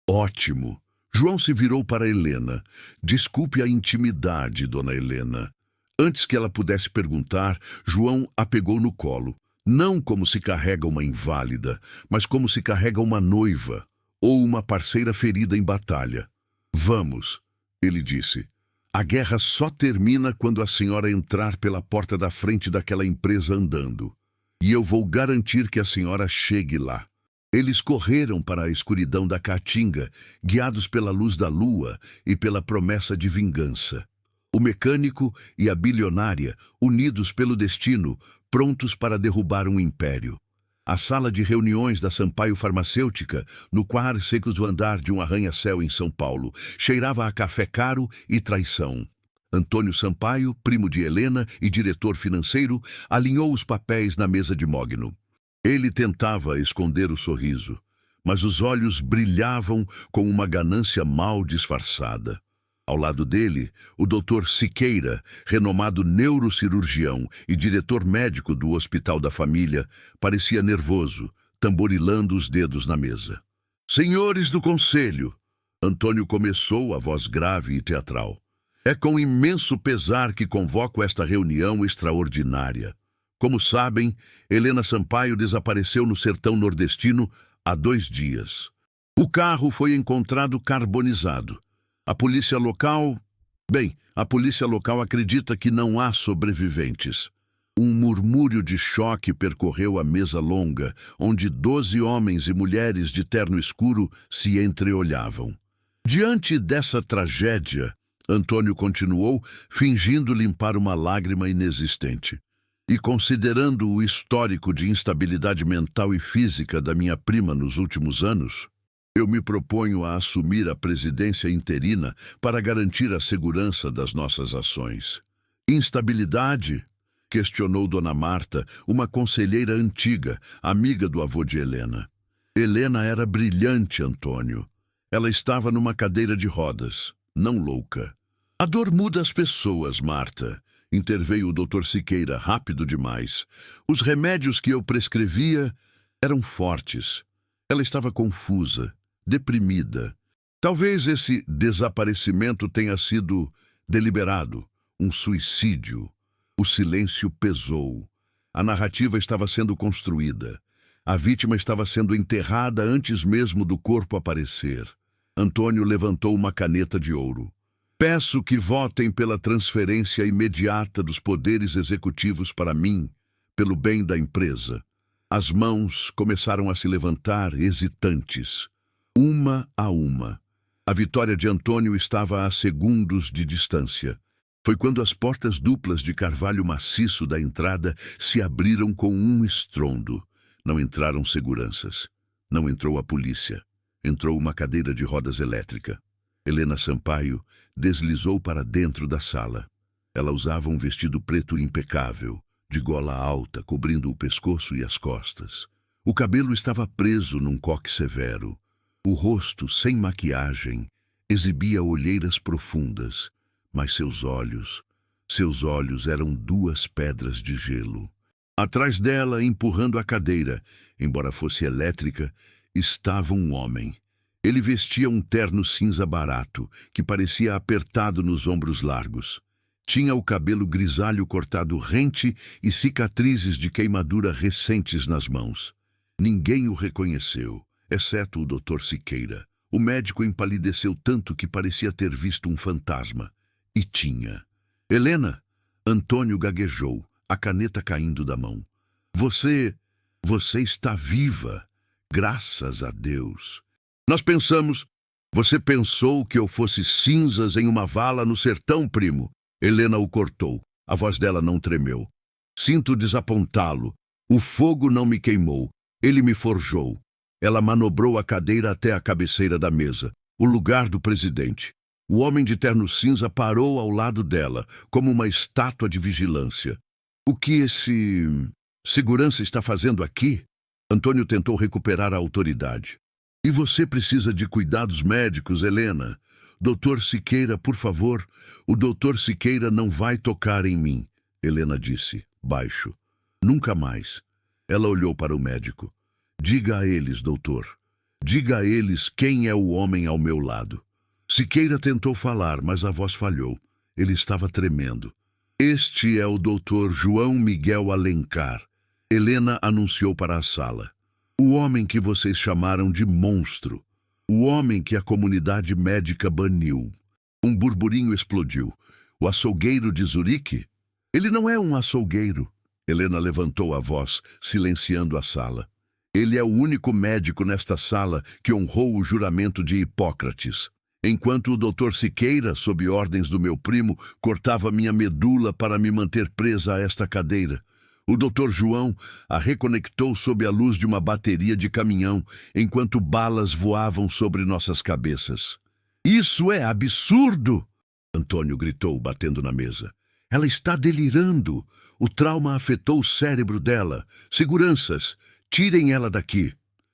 Ótimo. João se virou para Helena. Desculpe a intimidade, dona Helena. Antes que ela pudesse perguntar, João a pegou no colo. Não como se carrega uma inválida, mas como se carrega uma noiva ou uma parceira ferida em batalha. Vamos, ele disse. A guerra só termina quando a senhora entrar pela porta da frente daquela empresa andando. E eu vou garantir que a senhora chegue lá. Eles correram para a escuridão da caatinga, guiados pela luz da lua e pela promessa de vingança. O mecânico e a bilionária, unidos pelo destino, prontos para derrubar um império. A sala de reuniões da Sampaio Farmacêutica, no quarto sexto andar de um arranha-céu em São Paulo, cheirava a café caro e traição. Antônio Sampaio, primo de Helena e diretor financeiro, alinhou os papéis na mesa de mogno. Ele tentava esconder o sorriso, mas os olhos brilhavam com uma ganância mal disfarçada. Ao lado dele, o Dr. Siqueira, renomado neurocirurgião e diretor médico do Hospital da Família, parecia nervoso, tamborilando os dedos na mesa. Senhores do Conselho, Antônio começou, a voz grave e teatral. É com imenso pesar que convoco esta reunião extraordinária. Como sabem, Helena Sampaio desapareceu no sertão nordestino há 2 dias. O carro foi encontrado carbonizado. A polícia local acredita que não há sobreviventes. Um murmúrio de choque percorreu a mesa longa, onde 12 homens e mulheres de terno escuro se entreolhavam. Diante dessa tragédia, Antônio continuou, fingindo limpar uma lágrima inexistente. E considerando o histórico de instabilidade mental e física da minha prima nos últimos anos, eu me proponho a assumir a presidência interina para garantir a segurança das nossas ações. Instabilidade? Questionou Dona Marta, uma conselheira antiga, amiga do avô de Helena. Helena era brilhante, Antônio. Ela estava numa cadeira de rodas, não louca. A dor muda as pessoas, Marta, interveio o Dr. Siqueira, rápido demais. Os remédios que eu prescrevia eram fortes. Ela estava confusa, deprimida. Talvez esse desaparecimento tenha sido deliberado, um suicídio. O silêncio pesou. A narrativa estava sendo construída. A vítima estava sendo enterrada antes mesmo do corpo aparecer. Antônio levantou uma caneta de ouro. Peço que votem pela transferência imediata dos poderes executivos para mim, pelo bem da empresa. As mãos começaram a se levantar, hesitantes. Uma a uma. A vitória de Antônio estava a segundos de distância. Foi quando as portas duplas de carvalho maciço da entrada se abriram com um estrondo. Não entraram seguranças. Não entrou a polícia. Entrou uma cadeira de rodas elétrica. Helena Sampaio deslizou para dentro da sala. Ela usava um vestido preto impecável, de gola alta, cobrindo o pescoço e as costas. O cabelo estava preso num coque severo. O rosto, sem maquiagem, exibia olheiras profundas, mas seus olhos eram 2 pedras de gelo. Atrás dela, empurrando a cadeira, embora fosse elétrica, estava um homem. Ele vestia um terno cinza barato, que parecia apertado nos ombros largos. Tinha o cabelo grisalho cortado rente e cicatrizes de queimadura recentes nas mãos. Ninguém o reconheceu, exceto o Dr. Siqueira. O médico empalideceu tanto que parecia ter visto um fantasma. E tinha. Helena? Antônio gaguejou, a caneta caindo da mão. Você está viva. Graças a Deus. Nós pensamos... Você pensou que eu fosse cinzas em uma vala no sertão, primo? Helena o cortou. A voz dela não tremeu. Sinto desapontá-lo. O fogo não me queimou. Ele me forjou. Ela manobrou a cadeira até a cabeceira da mesa, o lugar do presidente. O homem de terno cinza parou ao lado dela, como uma estátua de vigilância. O que esse segurança está fazendo aqui? Antônio tentou recuperar a autoridade. E você precisa de cuidados médicos, Helena. Doutor Siqueira, por favor. O doutor Siqueira não vai tocar em mim, Helena disse, baixo. Nunca mais. Ela olhou para o médico. Diga a eles, doutor. Diga a eles quem é o homem ao meu lado. Siqueira tentou falar, mas a voz falhou. Ele estava tremendo. Este é o doutor João Miguel Alencar. Helena anunciou para a sala. O homem que vocês chamaram de monstro. O homem que a comunidade médica baniu. Um burburinho explodiu. O açougueiro de Zurique? Ele não é um açougueiro. Helena levantou a voz, silenciando a sala. Ele é o único médico nesta sala que honrou o juramento de Hipócrates. Enquanto o Dr. Siqueira, sob ordens do meu primo, cortava minha medula para me manter presa a esta cadeira. O Dr. João a reconectou sob a luz de uma bateria de caminhão, enquanto balas voavam sobre nossas cabeças. Isso é absurdo! Antônio gritou, batendo na mesa. Ela está delirando. O trauma afetou o cérebro dela. Seguranças, tirem ela daqui.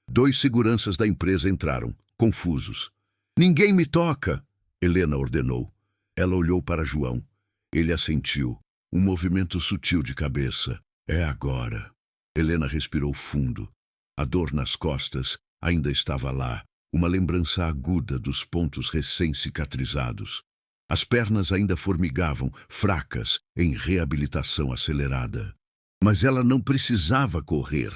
2 seguranças da empresa entraram, confusos. Ninguém me toca, Helena ordenou. Ela olhou para João. Ele assentiu. Um movimento sutil de cabeça. É agora. Helena respirou fundo. A dor nas costas ainda estava lá, uma lembrança aguda dos pontos recém-cicatrizados. As pernas ainda formigavam, fracas, em reabilitação acelerada. Mas ela não precisava correr.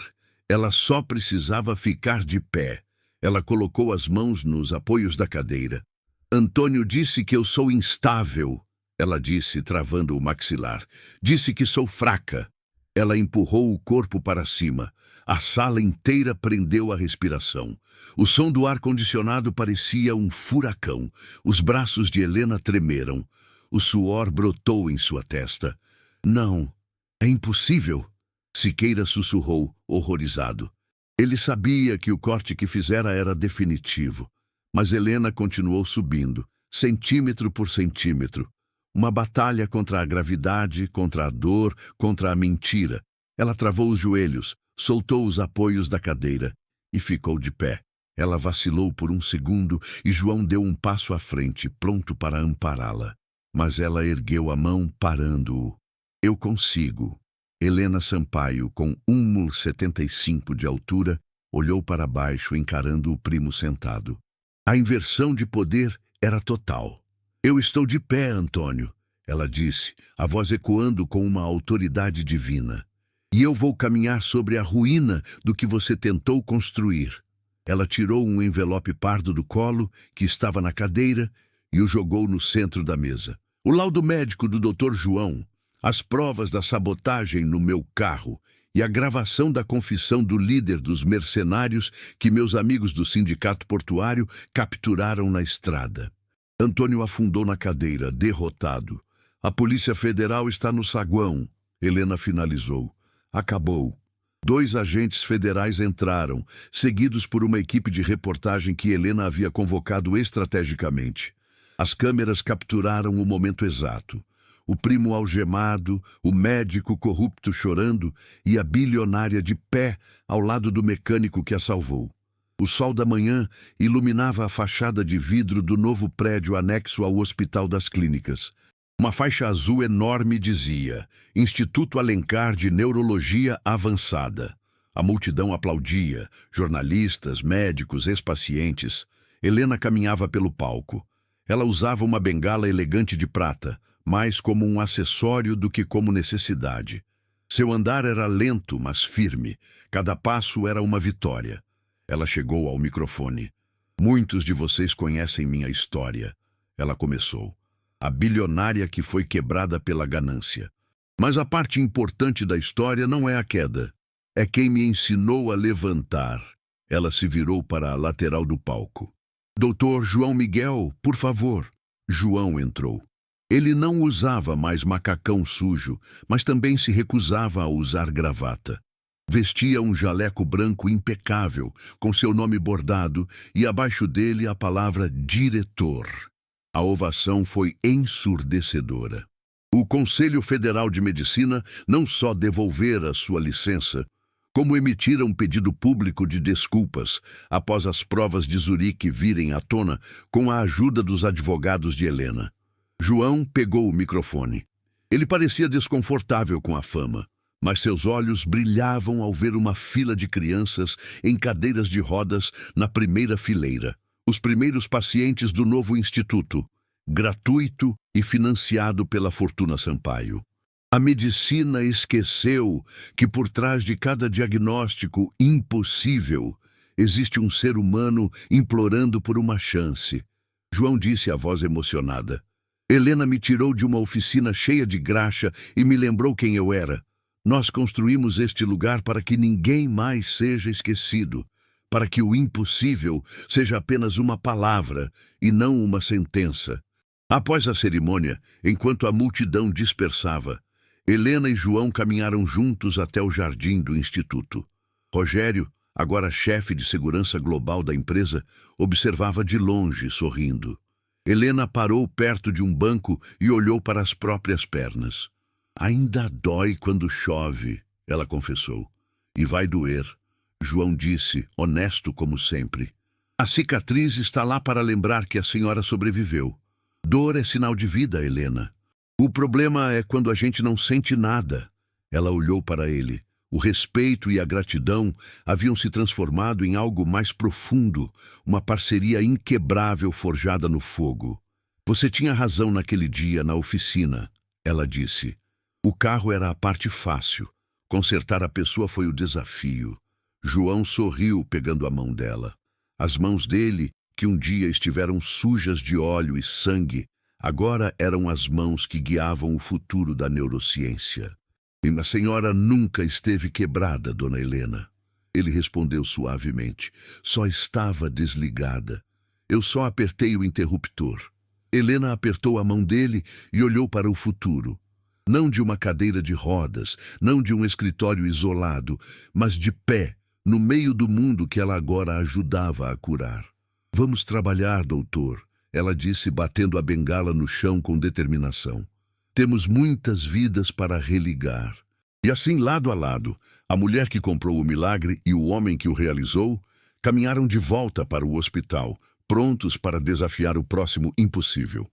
Ela só precisava ficar de pé. Ela colocou as mãos nos apoios da cadeira. Antônio disse que eu sou instável, ela disse, travando o maxilar. Disse que sou fraca. Ela empurrou o corpo para cima. A sala inteira prendeu a respiração. O som do ar-condicionado parecia um furacão. Os braços de Helena tremeram. O suor brotou em sua testa. Não, é impossível, Siqueira sussurrou, horrorizado. Ele sabia que o corte que fizera era definitivo. Mas Helena continuou subindo, centímetro por centímetro. Uma batalha contra a gravidade, contra a dor, contra a mentira. Ela travou os joelhos, soltou os apoios da cadeira e ficou de pé. Ela vacilou por um segundo e João deu um passo à frente, pronto para ampará-la. Mas ela ergueu a mão, parando-o. Eu consigo. Helena Sampaio, com 1,75 de altura, olhou para baixo, encarando o primo sentado. A inversão de poder era total. Eu estou de pé, Antônio, ela disse, a voz ecoando com uma autoridade divina. E eu vou caminhar sobre a ruína do que você tentou construir. Ela tirou um envelope pardo do colo, que estava na cadeira, e o jogou no centro da mesa. O laudo médico do Dr. João, as provas da sabotagem no meu carro e a gravação da confissão do líder dos mercenários que meus amigos do sindicato portuário capturaram na estrada. Antônio afundou na cadeira, derrotado. A Polícia Federal está no saguão, Helena finalizou. Acabou. 2 agentes federais entraram, seguidos por uma equipe de reportagem que Helena havia convocado estrategicamente. As câmeras capturaram o momento exato. O primo algemado, o médico corrupto chorando e a bilionária de pé ao lado do mecânico que a salvou. O sol da manhã iluminava a fachada de vidro do novo prédio anexo ao Hospital das Clínicas. Uma faixa azul enorme dizia: Instituto Alencar de Neurologia Avançada. A multidão aplaudia, jornalistas, médicos, ex-pacientes. Helena caminhava pelo palco. Ela usava uma bengala elegante de prata, mais como um acessório do que como necessidade. Seu andar era lento, mas firme. Cada passo era uma vitória. Ela chegou ao microfone. Muitos de vocês conhecem minha história. Ela começou. A bilionária que foi quebrada pela ganância. Mas a parte importante da história não é a queda. É quem me ensinou a levantar. Ela se virou para a lateral do palco. Doutor João Miguel, por favor. João entrou. Ele não usava mais macacão sujo, mas também se recusava a usar gravata. Vestia um jaleco branco impecável, com seu nome bordado, e abaixo dele a palavra diretor. A ovação foi ensurdecedora. O Conselho Federal de Medicina não só devolvera sua licença, como emitira um pedido público de desculpas após as provas de Zurique virem à tona com a ajuda dos advogados de Helena. João pegou o microfone. Ele parecia desconfortável com a fama, mas seus olhos brilhavam ao ver uma fila de crianças em cadeiras de rodas na primeira fileira. Os primeiros pacientes do novo instituto, gratuito e financiado pela Fortuna Sampaio. A medicina esqueceu que por trás de cada diagnóstico impossível existe um ser humano implorando por uma chance. João disse a voz emocionada. Helena me tirou de uma oficina cheia de graxa e me lembrou quem eu era. Nós construímos este lugar para que ninguém mais seja esquecido, para que o impossível seja apenas uma palavra e não uma sentença. Após a cerimônia, enquanto a multidão dispersava, Helena e João caminharam juntos até o jardim do Instituto. Rogério, agora chefe de segurança global da empresa, observava de longe, sorrindo. Helena parou perto de um banco e olhou para as próprias pernas. Ainda dói quando chove, ela confessou. E vai doer, João disse, honesto como sempre. A cicatriz está lá para lembrar que a senhora sobreviveu. Dor é sinal de vida, Helena. O problema é quando a gente não sente nada. Ela olhou para ele. O respeito e a gratidão haviam se transformado em algo mais profundo, uma parceria inquebrável forjada no fogo. Você tinha razão naquele dia na oficina, ela disse. O carro era a parte fácil. Consertar a pessoa foi o desafio. João sorriu pegando a mão dela. As mãos dele, que um dia estiveram sujas de óleo e sangue, agora eram as mãos que guiavam o futuro da neurociência. E a senhora nunca esteve quebrada, dona Helena. Ele respondeu suavemente. Só estava desligada. Eu só apertei o interruptor. Helena apertou a mão dele e olhou para o futuro. Não de uma cadeira de rodas, não de um escritório isolado, mas de pé, no meio do mundo que ela agora ajudava a curar. Vamos trabalhar, doutor, ela disse, batendo a bengala no chão com determinação. Temos muitas vidas para religar. E assim, lado a lado, a mulher que comprou o milagre e o homem que o realizou caminharam de volta para o hospital, prontos para desafiar o próximo impossível.